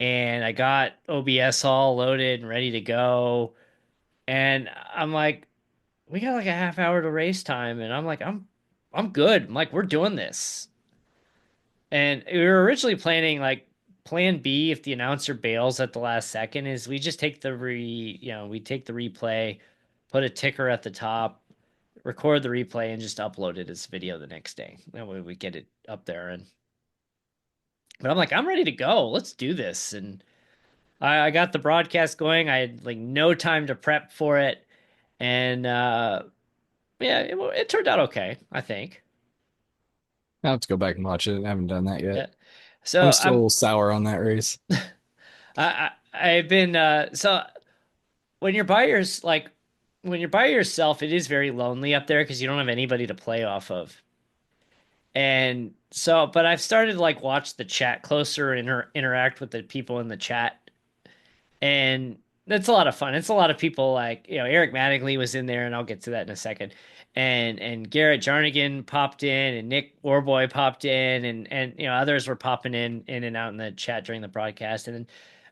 and I got OBS all loaded and ready to go, and I'm like, we got like a half hour to race time, and I'm like, I'm good. I'm like, we're doing this. And we were originally planning like plan B if the announcer bails at the last second is we just take we take the replay, put a ticker at the top, record the replay and just upload it as video the next day. That way we get it up there but I'm like, I'm ready to go. Let's do this. And I got the broadcast going. I had like no time to prep for it. And yeah, it turned out okay, I think. I have to go back and watch it. I haven't done that yet. Yeah. So I'm still sour on that race. I've been so when you're by when you're by yourself, it is very lonely up there because you don't have anybody to play off of. And so, but I've started to like watch the chat closer and interact with the people in the chat, and that's a lot of fun. It's a lot of people like Eric Mattingly was in there, and I'll get to that in a second. And Garrett Jarnigan popped in, and Nick Warboy popped in, and others were popping in and out in the chat during the broadcast. And then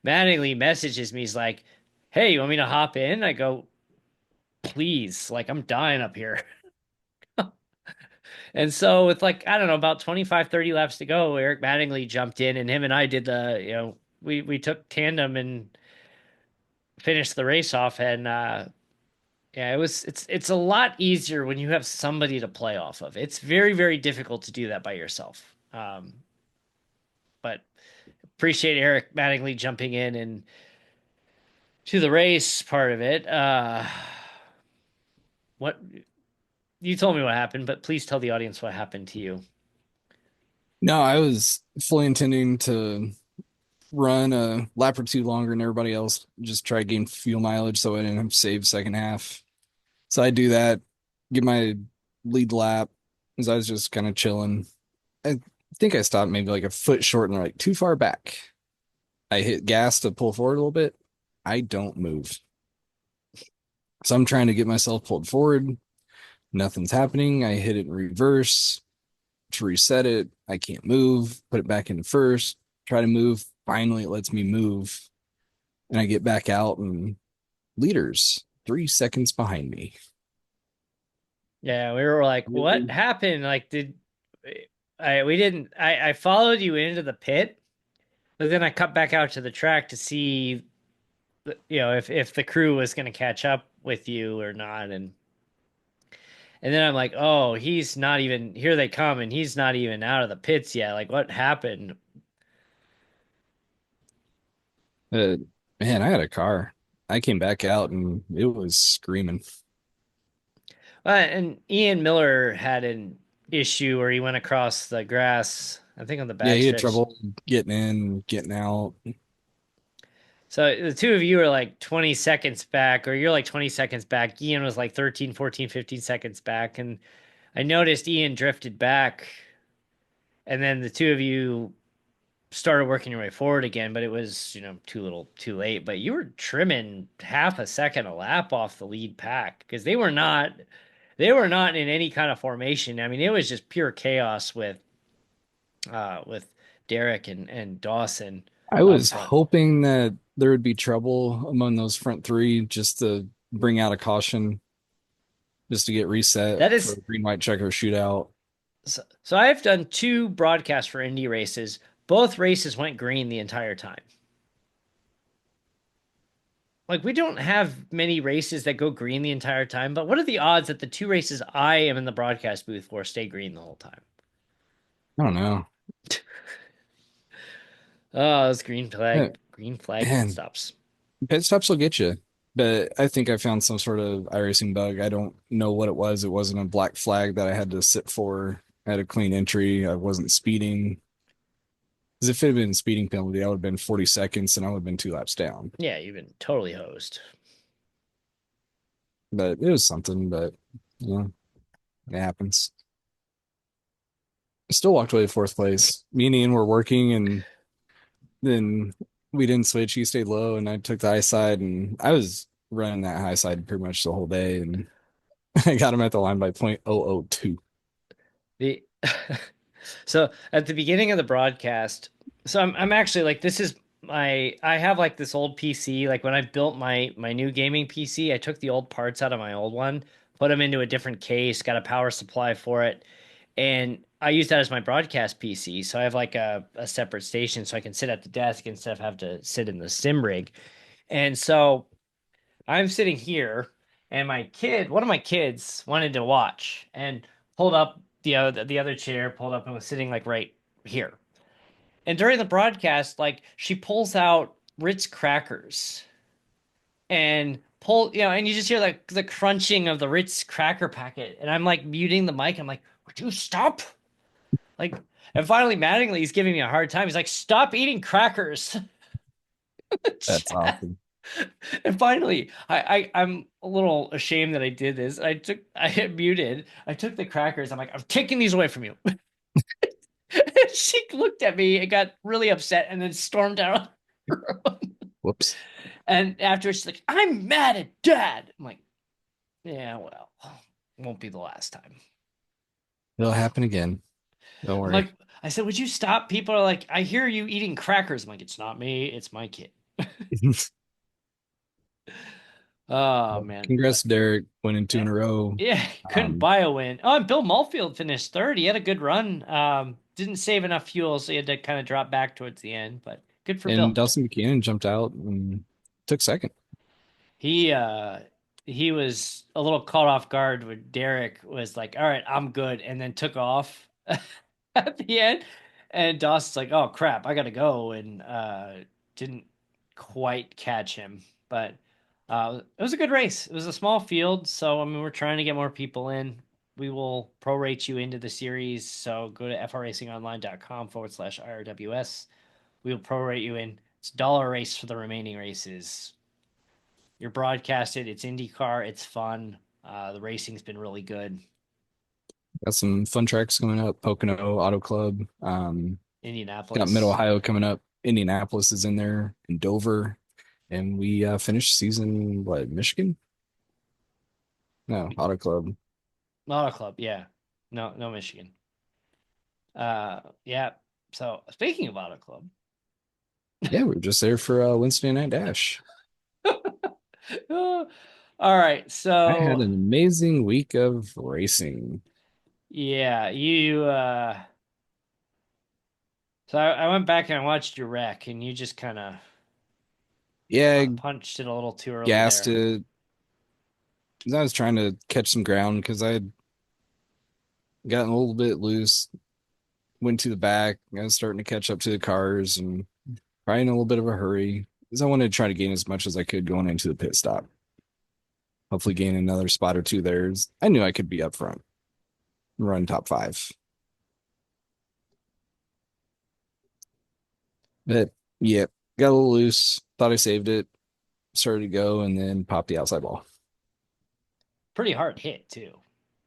Mattingly messages me, he's like, "Hey, you want me to hop in?" I go, please, like I'm dying up here. And so with like, I don't know, about 25, 30 laps to go, Eric Mattingly jumped in and him and I did we took tandem and finished the race off. And yeah, it's a lot easier when you have somebody to play off of. It's very, very difficult to do that by yourself. But appreciate Eric Mattingly jumping in and to the race part of it. What you told me what happened, but please tell the audience what happened to you. No, I was fully intending to run a lap or two longer than everybody else, just try to gain fuel mileage so I didn't have to save second half. So I do that, get my lead lap as I was just kind of chilling. I think I stopped maybe like a foot short and like too far back. I hit gas to pull forward a little bit. I don't move. So I'm trying to get myself pulled forward. Nothing's happening. I hit it in reverse to reset it. I can't move. Put it back in first. Try to move. Finally, it lets me move. And I get back out and leaders 3 seconds behind me. Yeah, we were like, what happened? Like, did I we didn't I followed you into the pit, but then I cut back out to the track to see if the crew was going to catch up with you or not. And And then I'm like, oh, he's not even here they come and he's not even out of the pits yet. Like what happened? Uh, man, I had a car. I came back out and it was screaming. And Ian Miller had an issue where he went across the grass, I think on the Yeah, he had backstretch. trouble getting in, getting out. So the two of you are like 20 seconds back, or you're like 20 seconds back. Ian was like 13, 14, 15 seconds back. And I noticed Ian drifted back, and then the two of you started working your way forward again, but it was, too little too late. But you were trimming half a second a lap off the lead pack because they were not in any kind of formation. I mean, it was just pure chaos with Derek and Dawson I up was front. hoping that there would be trouble among those front three just to bring out a caution, just to get reset That for is a green, white checker shootout. so I've done two broadcasts for Indy races. Both races went green the entire time. Like we don't have many races that go green the entire time, but what are the odds that the two races I am in the broadcast booth for stay green the whole time? I don't know. Oh, those Yeah, green flag pit man, stops. pit stops will get you. But I think I found some sort of iRacing bug. I don't know what it was. It wasn't a black flag that I had to sit for. I had a clean entry. I wasn't speeding. Because if it had been a speeding penalty, I would have been 40 seconds and I would have been 2 laps down. Yeah, you've been totally hosed. But it was something, but yeah, it happens. I still walked away to fourth place. Me and Ian were working and then we didn't switch. He stayed low and I took the high side and I was running that high side pretty much the whole day and I got him at the line by .002. The So at the beginning of the broadcast, so I'm actually like this is I have like this old PC. Like when I built my new gaming PC, I took the old parts out of my old one, put them into a different case, got a power supply for it, and I use that as my broadcast PC. So I have like a separate station so I can sit at the desk instead of have to sit in the sim rig. And so I'm sitting here, and one of my kids, wanted to watch and pulled up the other chair, pulled up and was sitting like right here. And during the broadcast, like she pulls out Ritz crackers and and you just hear like the crunching of the Ritz cracker packet. And I'm like muting the mic. I'm like, would you stop? Like, and finally, Mattingly's giving me a hard time. He's like, stop eating crackers. That's awesome. And finally, I'm a little ashamed that I did this. I hit muted. I took the crackers. I'm like, I'm taking these away from you. She looked at me and got really upset and then stormed out of the room. Whoops. And after she's like, I'm mad at dad. I'm like, yeah, well, won't be the last time. It'll happen again. Don't I'm worry. like, I said, would you stop? People are like, I hear you eating crackers. I'm like, it's not me, it's my kid. Oh Well, man. congrats, Derek, winning two Yeah. in a row. Yeah, couldn't Um, buy a win. Oh, and Bill Malfield finished third. He had a good run. Didn't save enough fuel, so he had to kind of drop back towards the end. But good for and Bill. Dawson Buchanan jumped out and took second. He uh he was a little caught off guard when Derek was like, "All right, I'm good," and then took off at the end. And Dawson's like, "Oh crap, I gotta go," and didn't quite catch him. But it was a good race. It was a small field, so I mean, we're trying to get more people in. We will prorate you into the series, so go to fracingonline.com/IRWS. We will prorate you in. It's a dollar race for the remaining races. You're broadcasted. It's IndyCar. It's fun. The racing's been really good. Got some fun tracks coming up. Pocono Auto Club. Got Mid Indianapolis. Ohio coming up. Indianapolis is in there, and Dover. And we finished season, what, Michigan? No, Auto Club. Auto Club. Yeah. No, no Michigan. Yeah. So speaking of Auto Club, Yeah, we were just there for Wednesday Night Dash. all right. I had So an amazing week of racing. yeah, you. So I went back and I watched your wreck, and you just kind of Yeah, punched it a little too early gassed there. it. I was trying to catch some ground because I had Gotten a little bit loose, went to the back. I was starting to catch up to the cars and probably in a little bit of a hurry because I wanted to try to gain as much as I could going into the pit stop. Hopefully, gain another spot or two there. I knew I could be up front, run top five. But yeah, got a little loose. Thought I saved it. Started to go and then popped the outside ball. Pretty hard hit too.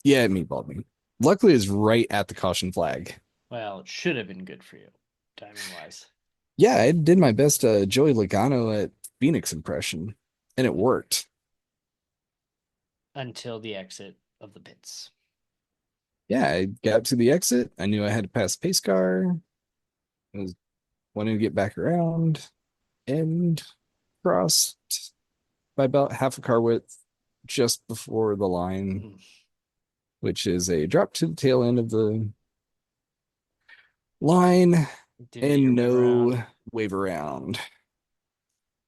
Yeah, it meatballed me. Luckily, it's right at the caution flag. Well, it should have been good for you, timing wise, Yeah, I did my best Joey Logano at Phoenix impression, and it worked. until the exit of the pits. Yeah, I got to the exit. I knew I had to pass pace car. I was wanting to get back around and crossed by about half a car width just before the line, Mm. which is a drop to the tail end of the line Didn't get your and wave around. no wave around.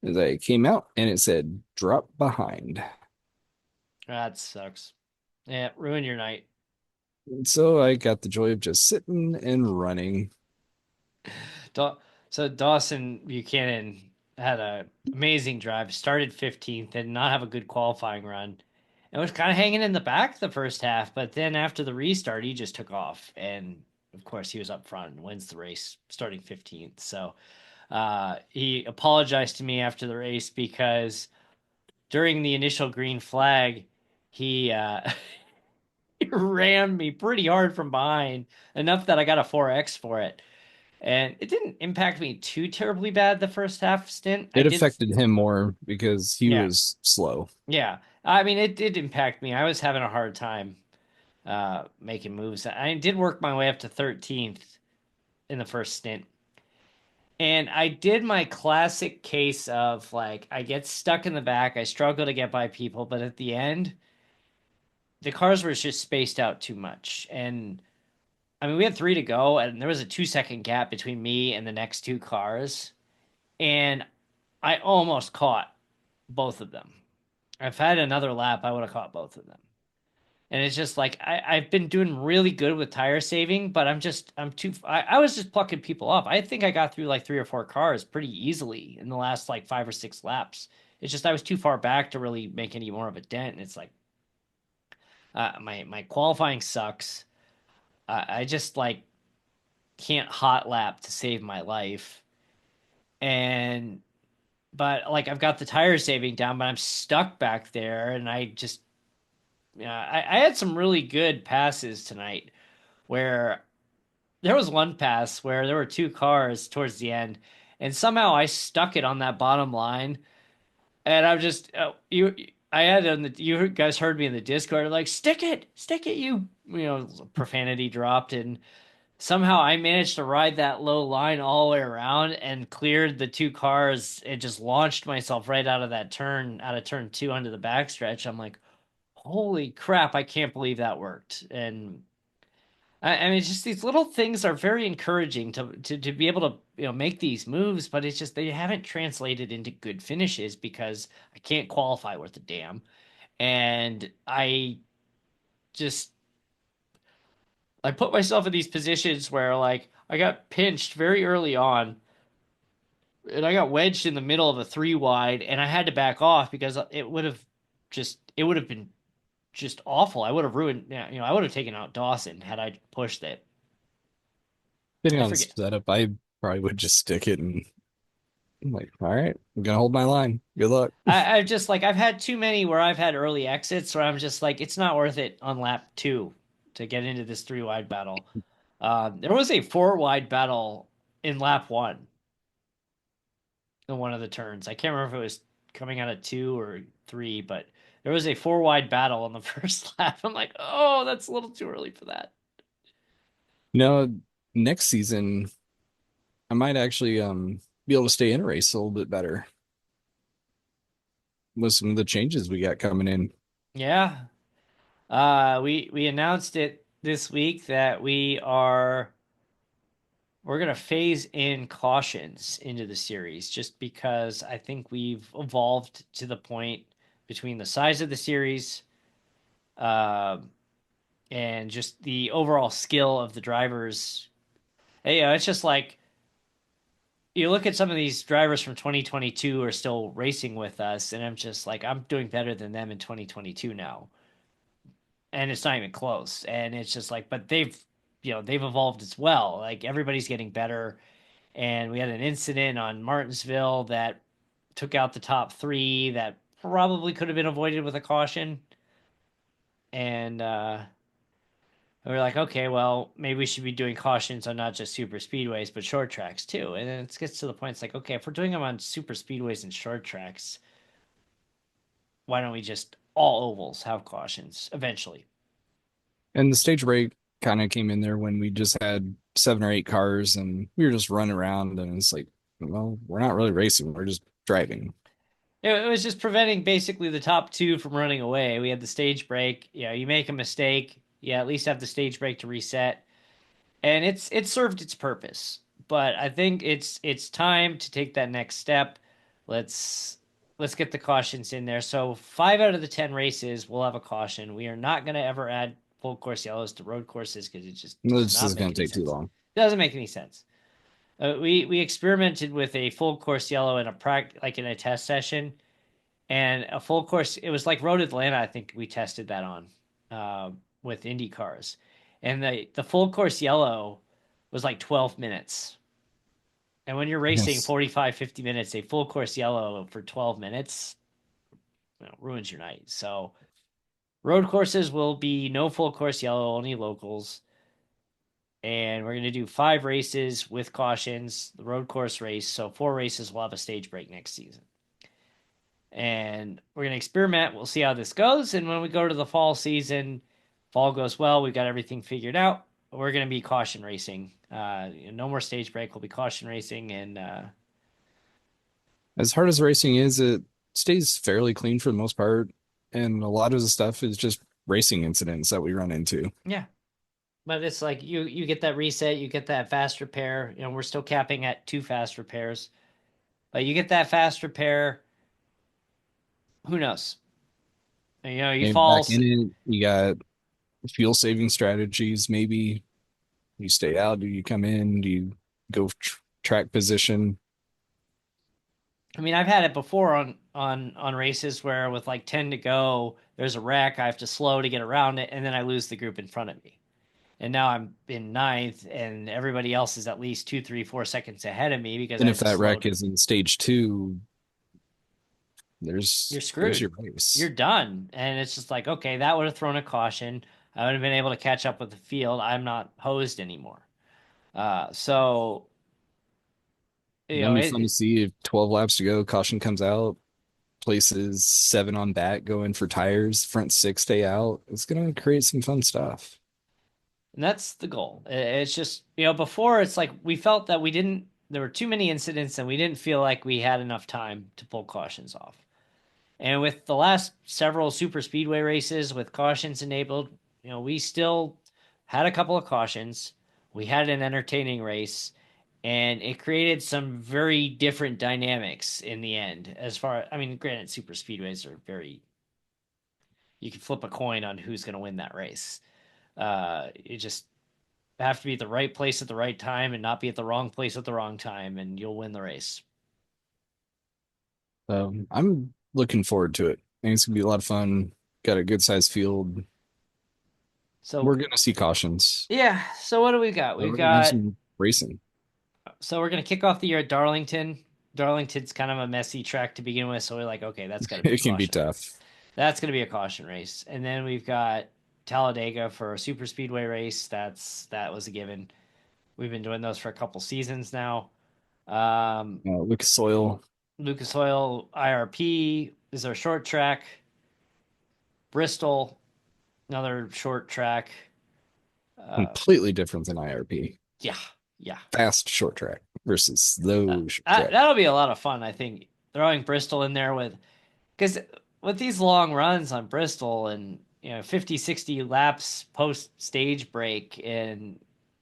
As I came out and it said drop behind. That sucks. Yeah, ruin your night. So I got the joy of just sitting and running. So Dawson Buchanan had a amazing drive. Started 15th, did not have a good qualifying run, and was kind of hanging in the back the first half. But then after the restart, he just took off, and of course he was up front and wins the race, starting 15th. So he apologized to me after the race because during the initial green flag, he he rammed me pretty hard from behind, enough that I got a 4X for it. And it didn't impact me too terribly bad the first half stint. I It did, affected him more because he yeah, was slow. yeah. I mean, it did impact me. I was having a hard time making moves. I did work my way up to 13th in the first stint. And I did my classic case of like, I get stuck in the back, I struggle to get by people, but at the end, the cars were just spaced out too much. And I mean, we had three to go, and there was a 2 second gap between me and the next two cars. And I almost caught both of them. If I had another lap, I would have caught both of them. And it's just like I've been doing really good with tire saving, but I'm too I was just plucking people off. I think I got through like three or four cars pretty easily in the last like 5 or 6 laps. It's just I was too far back to really make any more of a dent. And it's like my qualifying sucks. I just like can't hot lap to save my life. And but like I've got the tire saving down, but I'm stuck back there, and I just I had some really good passes tonight where there was one pass where there were two cars towards the end, and somehow I stuck it on that bottom line, and I'm just you. I had on the you guys heard me in the Discord like stick it, you know profanity dropped, and somehow I managed to ride that low line all the way around and cleared the two cars and just launched myself right out of that turn, out of turn two onto the backstretch. I'm like, holy crap, I can't believe that worked. And I mean, just these little things are very encouraging to be able to make these moves, but it's just they haven't translated into good finishes because I can't qualify worth a damn. And just I put myself in these positions where like I got pinched very early on and I got wedged in the middle of a three wide and I had to back off because it would have been just awful. I would have ruined, I would have taken out Dawson had I pushed it. Depending I on the forget. setup, I probably would just stick it and I'm like, all right, I'm gonna hold my line. Good luck. I've just like I've had too many where I've had early exits where I'm just like it's not worth it on lap two to get into this three wide battle. There was a four wide battle in lap one in one of the turns. I can't remember if it was coming out of two or three, but there was a four wide battle on the first lap. I'm like, oh, that's a little too early for that. You know, next season I might actually be able to stay in a race a little bit better with some of the changes we got coming in. Yeah. We announced it this week that we're gonna phase in cautions into the series just because I think we've evolved to the point between the size of the series, uh, and just the overall skill of the drivers. It's just like you look at some of these drivers from 2022 are still racing with us, and I'm just like, I'm doing better than them in 2022 now, and it's not even close. And it's just like, but they've evolved as well. Like everybody's getting better. And we had an incident on Martinsville that took out the top three that probably could have been avoided with a caution. And we were like, okay, well, maybe we should be doing cautions on not just super speedways, but short tracks too. And then it gets to the point, it's like, okay, if we're doing them on super speedways and short tracks, why don't we just all ovals have cautions eventually? And the stage break kind of came in there when we just had 7 or 8 cars and we were just running around and it's like, well, we're not really racing, we're just driving. It was just preventing basically the top two from running away. We had the stage break. You make a mistake, at least have the stage break to reset, and it served its purpose. But I think it's time to take that next step. Let's let's get the cautions in there. So 5 out of the 10 races will have a caution. We are not going to ever add full course yellows to road courses because it just does This not is make going to any take too sense. long. It doesn't make any sense. We experimented with a full course yellow in a like in a test session, and a full course. It was like Road Atlanta. I think we tested that on with Indy cars, and the full course yellow was like 12 minutes. And when you're racing Yes. 45, 50 minutes, a full course yellow for 12 minutes ruins your night. So road courses will be no full course yellow, only locals. And we're going to do 5 races with cautions, the road course race. So 4 races will have a stage break next season. And we're going to experiment. We'll see how this goes. And when we go to the fall season, fall goes well. We've got everything figured out. We're going to be caution racing. No more stage break. We'll be caution racing. And As hard as racing is, it stays fairly clean for the most part. And a lot of the stuff is just racing incidents that we run into. yeah, but it's like you get that reset, you get that fast repair. We're still capping at 2 fast repairs, but you get that fast repair. Who knows? You And fall. back in it, you got fuel saving strategies. Maybe you stay out. Do you come in? Do you go track position? I mean, I've had it before on races where with like 10 to go, there's a wreck. I have to slow to get around it, and then I lose the group in front of me. And now I'm in ninth, and everybody else is at least 2, 3, 4 seconds ahead of me because I And had if to that slow. wreck is in stage two, You're there's screwed. your race. You're done. And it's just like, okay, that would have thrown a caution. I would have been able to catch up with the field. I'm not hosed anymore. So That'll be fun to it see if 12 laps to go, caution comes out, places 7 on back, go in for tires, front 6 stay out. It's gonna create some fun stuff. and that's the goal. It's just, before it's like we felt that we didn't there were too many incidents and we didn't feel like we had enough time to pull cautions off. And with the last several super speedway races with cautions enabled, we still had a couple of cautions. We had an entertaining race, and it created some very different dynamics in the end. I mean, granted, super speedways are you can flip a coin on who's going to win that race. You just have to be at the right place at the right time and not be at the wrong place at the wrong time, and you'll win the race. I'm looking forward to it. I think it's gonna be a lot of fun. Got a good sized field. We're So, gonna see cautions. yeah. So, what do we got? We've We're gonna have got some racing. So we're gonna kick off the year at Darlington. Darlington's kind of a messy track to begin with, so we're like, okay, that's got to be a It can be caution. tough. That's gonna be a caution race, and then we've got Talladega for a super speedway race. That was a given. We've been doing those for a couple seasons now. Um, Lucas Oil, Lucas Oil IRP is our short track. Bristol, another short track. Uh, completely different than IRP. yeah, yeah. Fast short track versus slow short track. That'll be a lot of fun. I think throwing Bristol in there with because with these long runs on Bristol and 50, 60 laps post stage break, and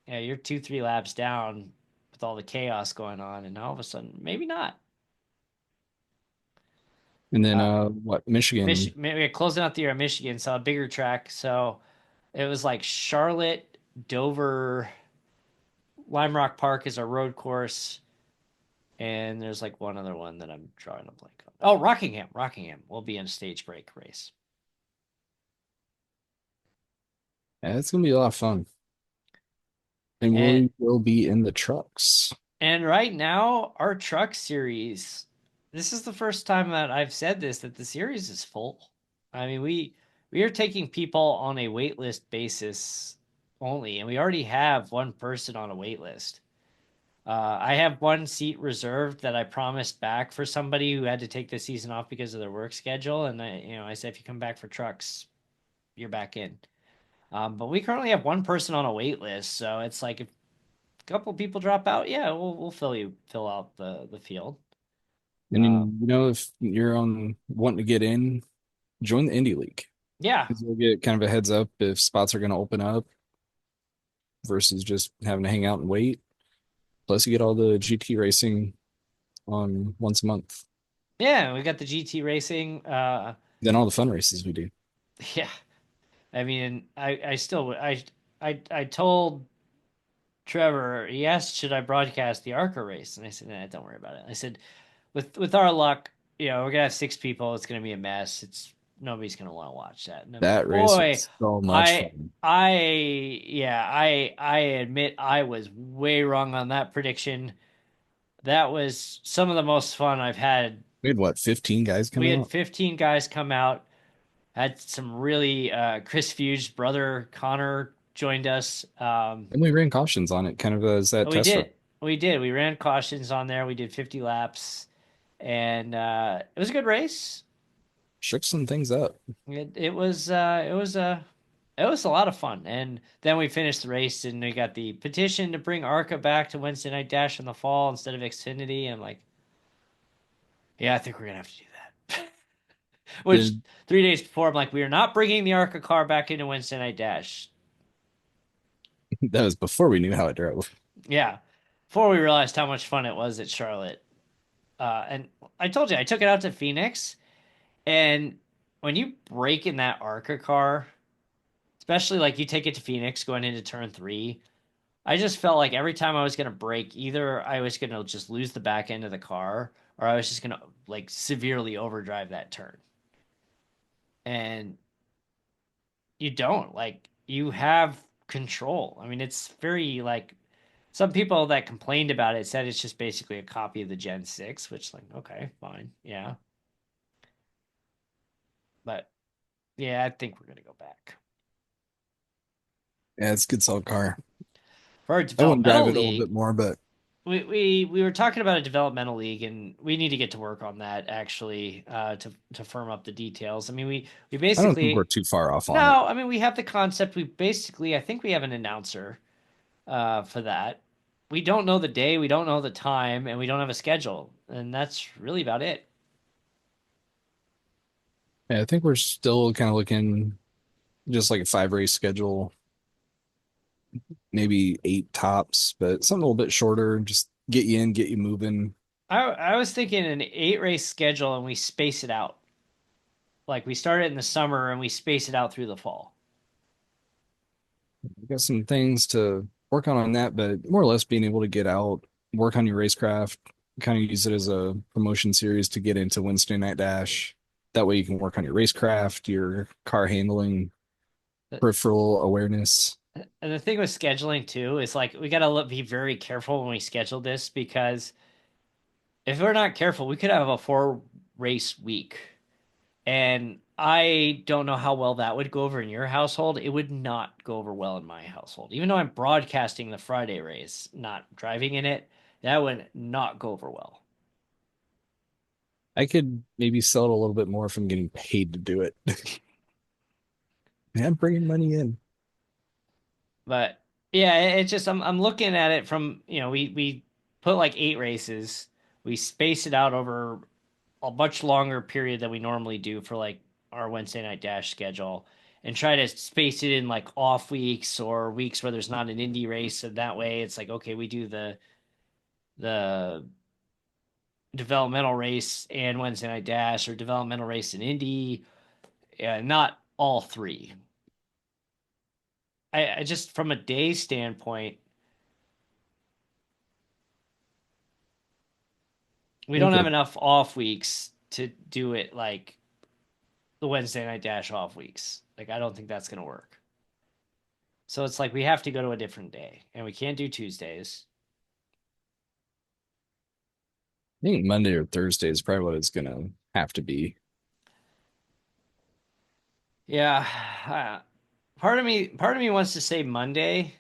you're 2, 3 laps down with all the chaos going on, and all of a sudden maybe not. And then uh what Michigan Maybe closing out the year at Michigan, so a bigger track. So It was like Charlotte, Dover, Lime Rock Park is our road course, and there's like one other one that I'm drawing a blank on. Oh, Rockingham. Rockingham will be in a stage break race. Yeah, it's gonna be a lot of fun. And And we will be in the trucks. and right now, our truck series, this is the first time that I've said this that the series is full. I mean, we are taking people on a wait list basis only, and we already have one person on a wait list. I have one seat reserved that I promised back for somebody who had to take the season off because of their work schedule, and I said if you come back for trucks, you're back in. But we currently have one person on a wait list, so it's like if a couple people drop out, yeah, we'll fill out the field. And Uh, if you're on wanting to get in, join the Indie League. yeah, 'Cause you'll get kind of a heads up if spots are gonna open up versus just having to hang out and wait. Plus, you get all the GT racing on once a month. yeah, we got the GT racing. Then all the fun races we do. Yeah, I mean, I still I told Trevor, he asked, should I broadcast the ARCA race? And I said, nah, don't worry about it. I said, with our luck, we're gonna have six people. It's gonna be a mess. It's nobody's gonna want to watch that. And That race boy, was so much I fun. I admit I was way wrong on that prediction. That was some of the most fun I've had. We had what, 15 guys come We had out? 15 guys come out. Had some really Chris Fuge's brother Connor joined us. And we ran cautions on it, kind of as that We test run. did. We did. We ran cautions on there. We did 50 laps, and it was a good race. Shook some things up. It was a lot of fun. And then we finished the race, and we got the petition to bring ARCA back to Wednesday Night Dash in the fall instead of Xfinity. I'm like, yeah, I think we're gonna have to do that. Which Did 3 days before, I'm like, we are not bringing the ARCA car back into Wednesday Night Dash. that was before we knew how it drove. Yeah, before we realized how much fun it was at Charlotte. And I told you I took it out to Phoenix, and when you break in that ARCA car, especially like you take it to Phoenix going into turn three, I just felt like every time I was gonna break, either I was gonna just lose the back end of the car, or I was just gonna like severely overdrive that turn. And you don't like you have control. I mean, it's very like some people that complained about it said it's just basically a copy of the Gen 6, which like okay, fine, yeah. But yeah, I think we're gonna go back. Yeah, it's a good solid car. For our I want to drive developmental it a little league, bit more, but we were talking about a developmental league, and we need to get to work on that actually to firm up the details. I mean, we I don't think we're basically too far off on it. no, I mean we have the concept. We basically I think we have an announcer for that. We don't know the day, we don't know the time, and we don't have a schedule, and that's really about it. Yeah, I think we're still kind of looking just like a 5 race schedule, maybe 8 tops, but something a little bit shorter. Just get you in, get you moving. I was thinking an 8 race schedule, and we space it out. Like we start it in the summer and we space it out through the fall. We got some things to work on that, but more or less being able to get out, work on your racecraft, kind of use it as a promotion series to get into Wednesday Night Dash. That way you can work on your racecraft, your car handling, peripheral awareness. And the thing with scheduling too is like we gotta be very careful when we schedule this because if we're not careful, we could have a 4 race week. And I don't know how well that would go over in your household. It would not go over well in my household. Even though I'm broadcasting the Friday race, not driving in it, that would not go over well. I could maybe sell it a little bit more if I'm getting paid to do it. I'm bringing money in. But yeah, it's just I'm looking at it from, we put like 8 races. We space it out over a much longer period than we normally do for like our Wednesday night dash schedule and try to space it in like off weeks or weeks where there's not an indie race. And that way it's like, okay, we do the developmental race and Wednesday night dash or developmental race and indie. Yeah, not all three. I just from a day standpoint, we I don't think have a enough off weeks to do it like the Wednesday night dash off weeks. Like I don't think that's gonna work. So it's like we have to go to a different day, and we can't do Tuesdays. I think Monday or Thursday is probably what it's gonna have to be. Yeah, part of me wants to say Monday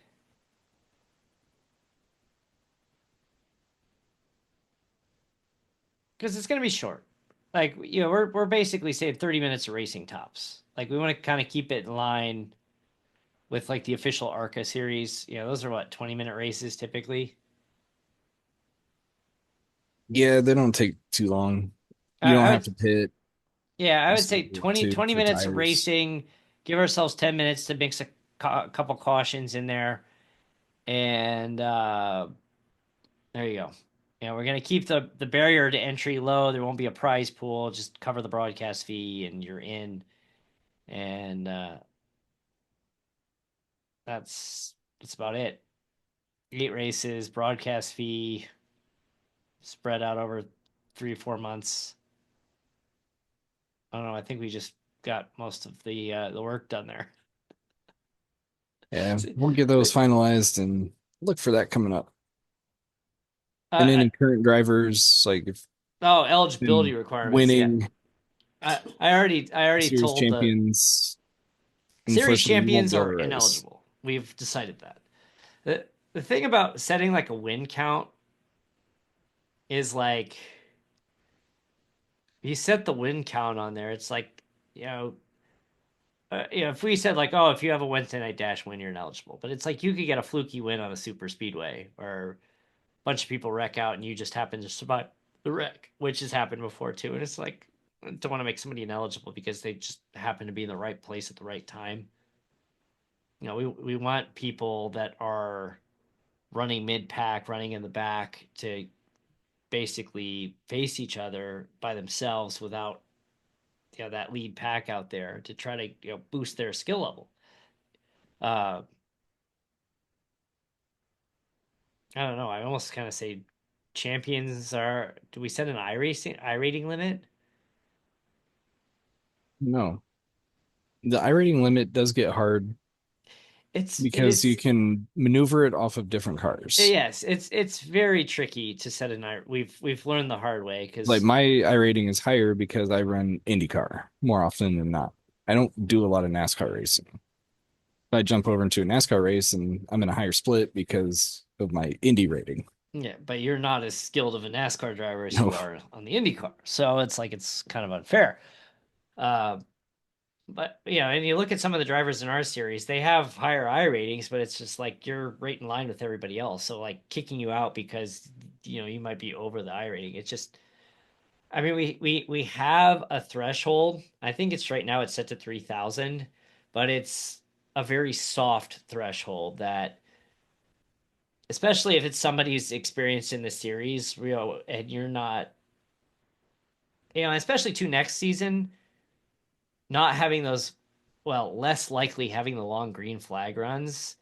because it's gonna be short. Like we're basically saying 30 minutes of racing tops. Like we want to kind of keep it in line with like the official ARCA series. Those are what 20-minute races typically. Yeah, they don't take too long. You don't I have would to pit. Yeah, I You would still say get 20 to 20 for minutes of tires. racing. Give ourselves 10 minutes to mix a couple cautions in there, and there you go. We're gonna keep the barrier to entry low. There won't be a prize pool. Just cover the broadcast fee, and you're in. And that's about it. 8 races, broadcast fee spread out over 3 or 4 months. I don't know. I think we just got most of the work done there. Yeah, we'll get those finalized and look for that coming up. And uh, any current drivers, like if oh, eligibility been requirements. Yeah, winning I already series told the champions, series unfortunately you won't champions be able are to race. ineligible. We've decided that. The thing about setting like a win count is like you set the win count on there. It's like you know, if we said like, oh, if you have a Wednesday night dash win, you're ineligible. But it's like you could get a fluky win on a super speedway, or a bunch of people wreck out and you just happen to survive the wreck, which has happened before too. And it's like, I don't want to make somebody ineligible because they just happen to be in the right place at the right time. We want people that are running mid pack, running in the back to basically face each other by themselves without that lead pack out there to try to boost their skill level. Uh, I don't know. I almost kind of say champions are. Do we set an I rating limit? No, the iRating limit does get hard It because you is. can maneuver it off of different cars. Yes, it's very tricky to set an I. We've learned the hard way Like because my iRating is higher because I run IndyCar more often than not. I don't do a lot of NASCAR racing. I jump over into a NASCAR race and I'm in a higher split because of my Indy rating. yeah, but you're not as skilled of a NASCAR driver as No, you are on the IndyCar, so it's like it's kind of unfair. Uh, But and you look at some of the drivers in our series, they have higher I ratings, but it's just like you're right in line with everybody else. So like kicking you out because you might be over the I rating. It's just I mean we have a threshold. I think it's right now it's set to 3,000, but it's a very soft threshold that especially if it's somebody who's experienced in the series, and you're not, especially to next season, not having those, well, less likely having the long green flag runs,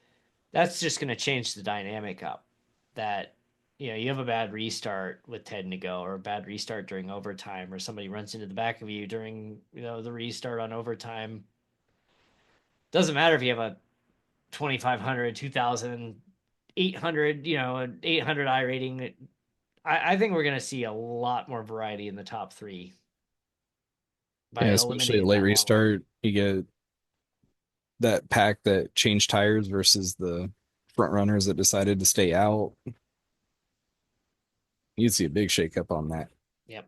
that's just going to change the dynamic up. That, you have a bad restart with 10 to go, or a bad restart during overtime, or somebody runs into the back of you during, the restart on overtime. Doesn't matter if you have a 2,500, 2,800, an 800 I rating. I think we're going to see a lot more variety in the top three by yeah, especially a eliminating late that long run. restart, you get that pack that changed tires versus the front runners that decided to stay out. You'd see a big shakeup on that. Yep.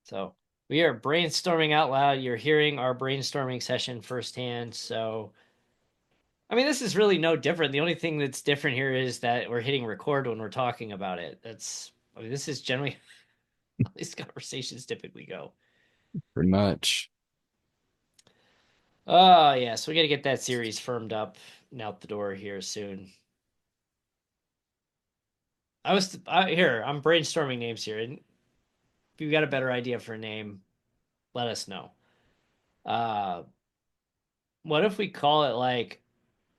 So we are brainstorming out loud. You're hearing our brainstorming session firsthand. So, I mean, this is really no different. The only thing that's different here is that we're hitting record when we're talking about it. I mean, this is generally how these conversations typically go. Pretty much. Oh, yeah. So we got to get that series firmed up and out the door here soon. Here, I'm brainstorming names here. And if you got a better idea for a name, let us know. Uh, what if we call it like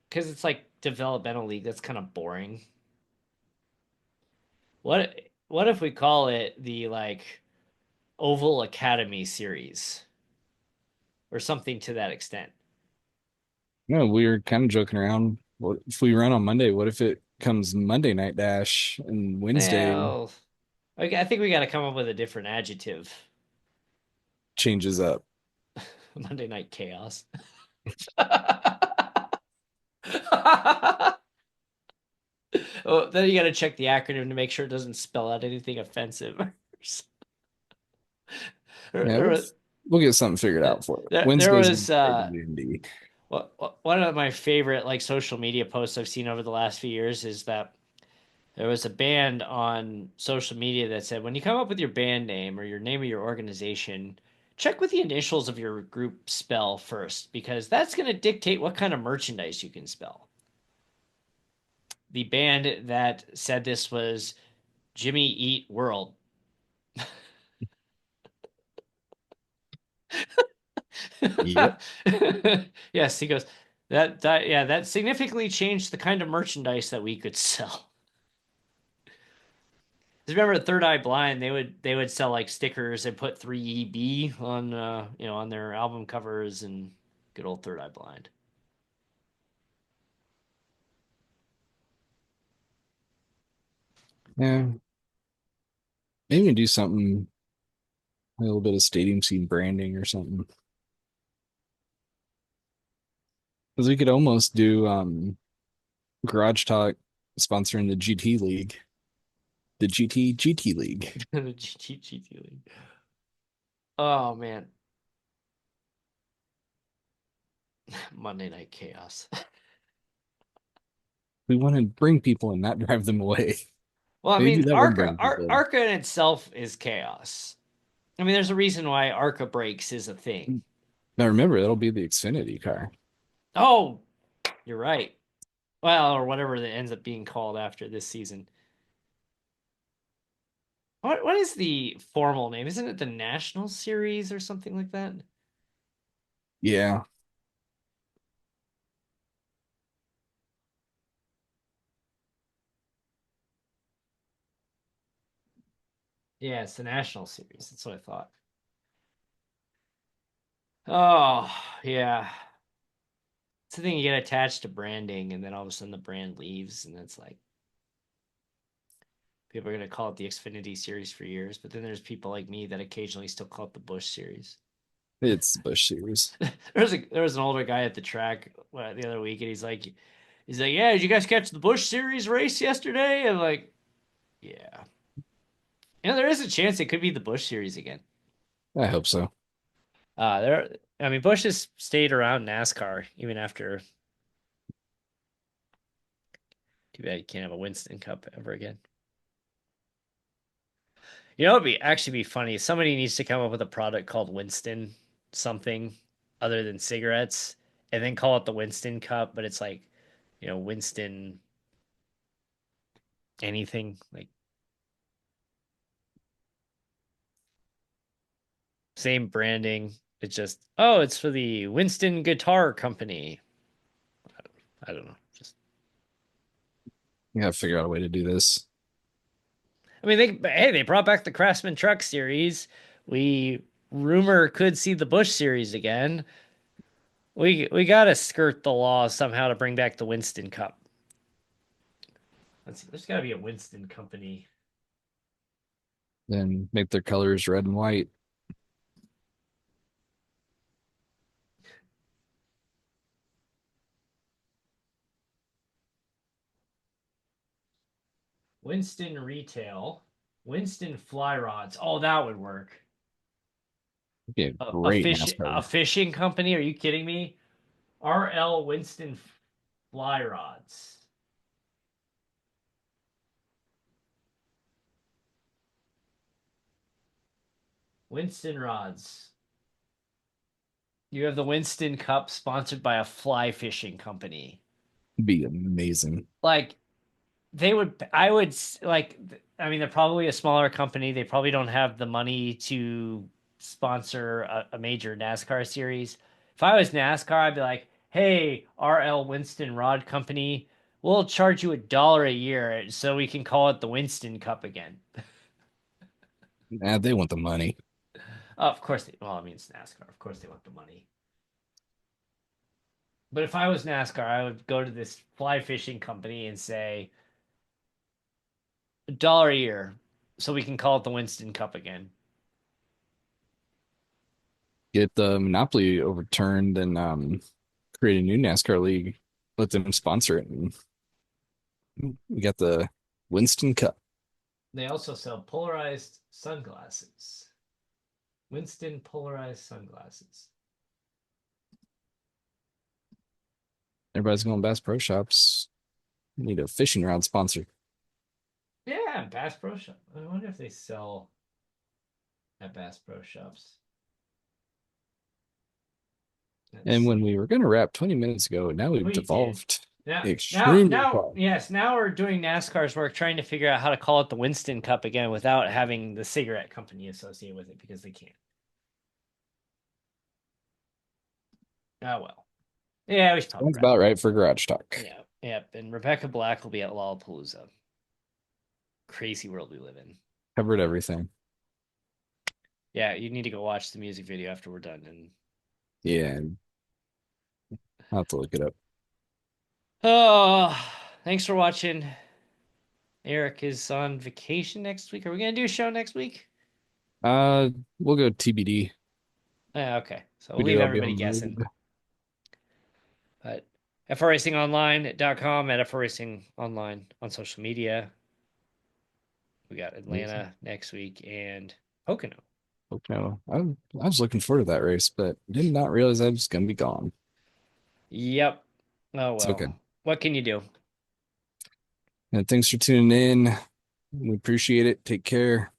because it's like developmental league. That's kind of boring. What if we call it the like Oval Academy series or something to that extent? No, we were kind of joking around. What if we run on Monday? What if it comes Monday Night Dash and Wednesday Well, I think we got to come up with a different adjective. changes up? Monday Night Chaos. Oh, then you got to check the acronym to make sure it doesn't spell out anything offensive. Yeah, There, we'll get something figured out for it. there Wednesday's was Wednesday WND. one of my favorite like social media posts I've seen over the last few years is that there was a band on social media that said when you come up with your band name or your name of your organization, check what the initials of your group spell first because that's going to dictate what kind of merchandise you can spell. The band that said this was Jimmy Eat World. Yep. Yes, he goes, that yeah, that significantly changed the kind of merchandise that we could sell. 'Cause remember Third Eye Blind, they would sell like stickers and put 3EB on on their album covers and good old Third Eye Blind. Yeah. Maybe do something, a little bit of stadium scene branding or something. Because we could almost do Garage Talk sponsoring the GT League, the GT League. The GT League. Oh man, Monday Night Chaos. We want to bring people and not drive them away. Well, I Maybe mean, that would bring people. Arca in itself is chaos. I mean, there's a reason why Arca breaks is a thing. Now remember, that'll be the Xfinity car. Oh, you're right. Well, or whatever that ends up being called after this season. What is the formal name? Isn't it the National Series or something like that? Yeah. Yeah, it's the National Series. That's what I thought. Oh, yeah. It's the thing you get attached to branding, and then all of a sudden the brand leaves, and it's like people are gonna call it the Xfinity Series for years, but then there's people like me that occasionally still call it the Busch Series. It's the Bush Series. There was an older guy at the track the other week, and he's like, yeah, did you guys catch the Busch Series race yesterday? And like, yeah, there is a chance it could be the Busch Series again. I hope so. I mean, Busch has stayed around NASCAR even after. Too bad you can't have a Winston Cup ever again. It'd be actually be funny. Somebody needs to come up with a product called Winston something other than cigarettes, and then call it the Winston Cup. But it's like, Winston anything like same branding. It's just it's for the Winston Guitar Company. I don't know. Just We gotta figure out a way to do this. I mean, they brought back the Craftsman Truck Series. We rumor could see the Bush Series again. We gotta skirt the law somehow to bring back the Winston Cup. Let's see, there's gotta be a Winston company. Then make their colors red and white. Winston Retail, Winston Fly Rods. Oh, that would work. Be a A great fish NASCAR. a fishing company? Are you kidding me? RL Winston Fly Rods. Winston Rods. You have the Winston Cup sponsored by a fly fishing company. Be amazing. Like like, I mean, they're probably a smaller company. They probably don't have the money to sponsor a major NASCAR series. If I was NASCAR, I'd be like, hey, RL Winston Rod Company, we'll charge you $1 a year so we can call it the Winston Cup again. Nah, they want the money. Of course well, I mean, it's NASCAR. Of course they want the money. But if I was NASCAR, I would go to this fly fishing company and say $1 a year so we can call it the Winston Cup again. Get the monopoly overturned and create a new NASCAR league. Let them sponsor it, and we got the Winston Cup. They also sell polarized sunglasses. Winston polarized sunglasses. Everybody's going to Bass Pro Shops. We need a fishing rod sponsor. Yeah, Bass Pro Shop. I wonder if they sell at Bass Pro Shops. Let's And when see. we were going to wrap 20 minutes ago, now we've We did. devolved extremely Now, far. yes, now we're doing NASCAR's work trying to figure out how to call it the Winston Cup again without having the cigarette company associated with it because they can't. Oh well. Yeah, we should probably Sounds wrap about it. right for Garage Talk. Yeah, yep. And Rebecca Black will be at Lollapalooza. Crazy world we live in. Covered everything. Yeah, you need to go watch the music video after we're done. And Yeah, I'll have to look it up. oh, thanks for watching. Erik is on vacation next week. Are we gonna do a show next week? Uh, we'll go TBD. Yeah, okay. So We we'll leave do. I'll be everybody on the guessing. road. But FRRacingOnline.com, at FRRacing Online on social media. We got Atlanta next week and Pocono. No, I was looking forward to that race, but did not realize I was going to be gone. Yep. Oh It's okay. well. What can you do? And thanks for tuning in. We appreciate it. Take care.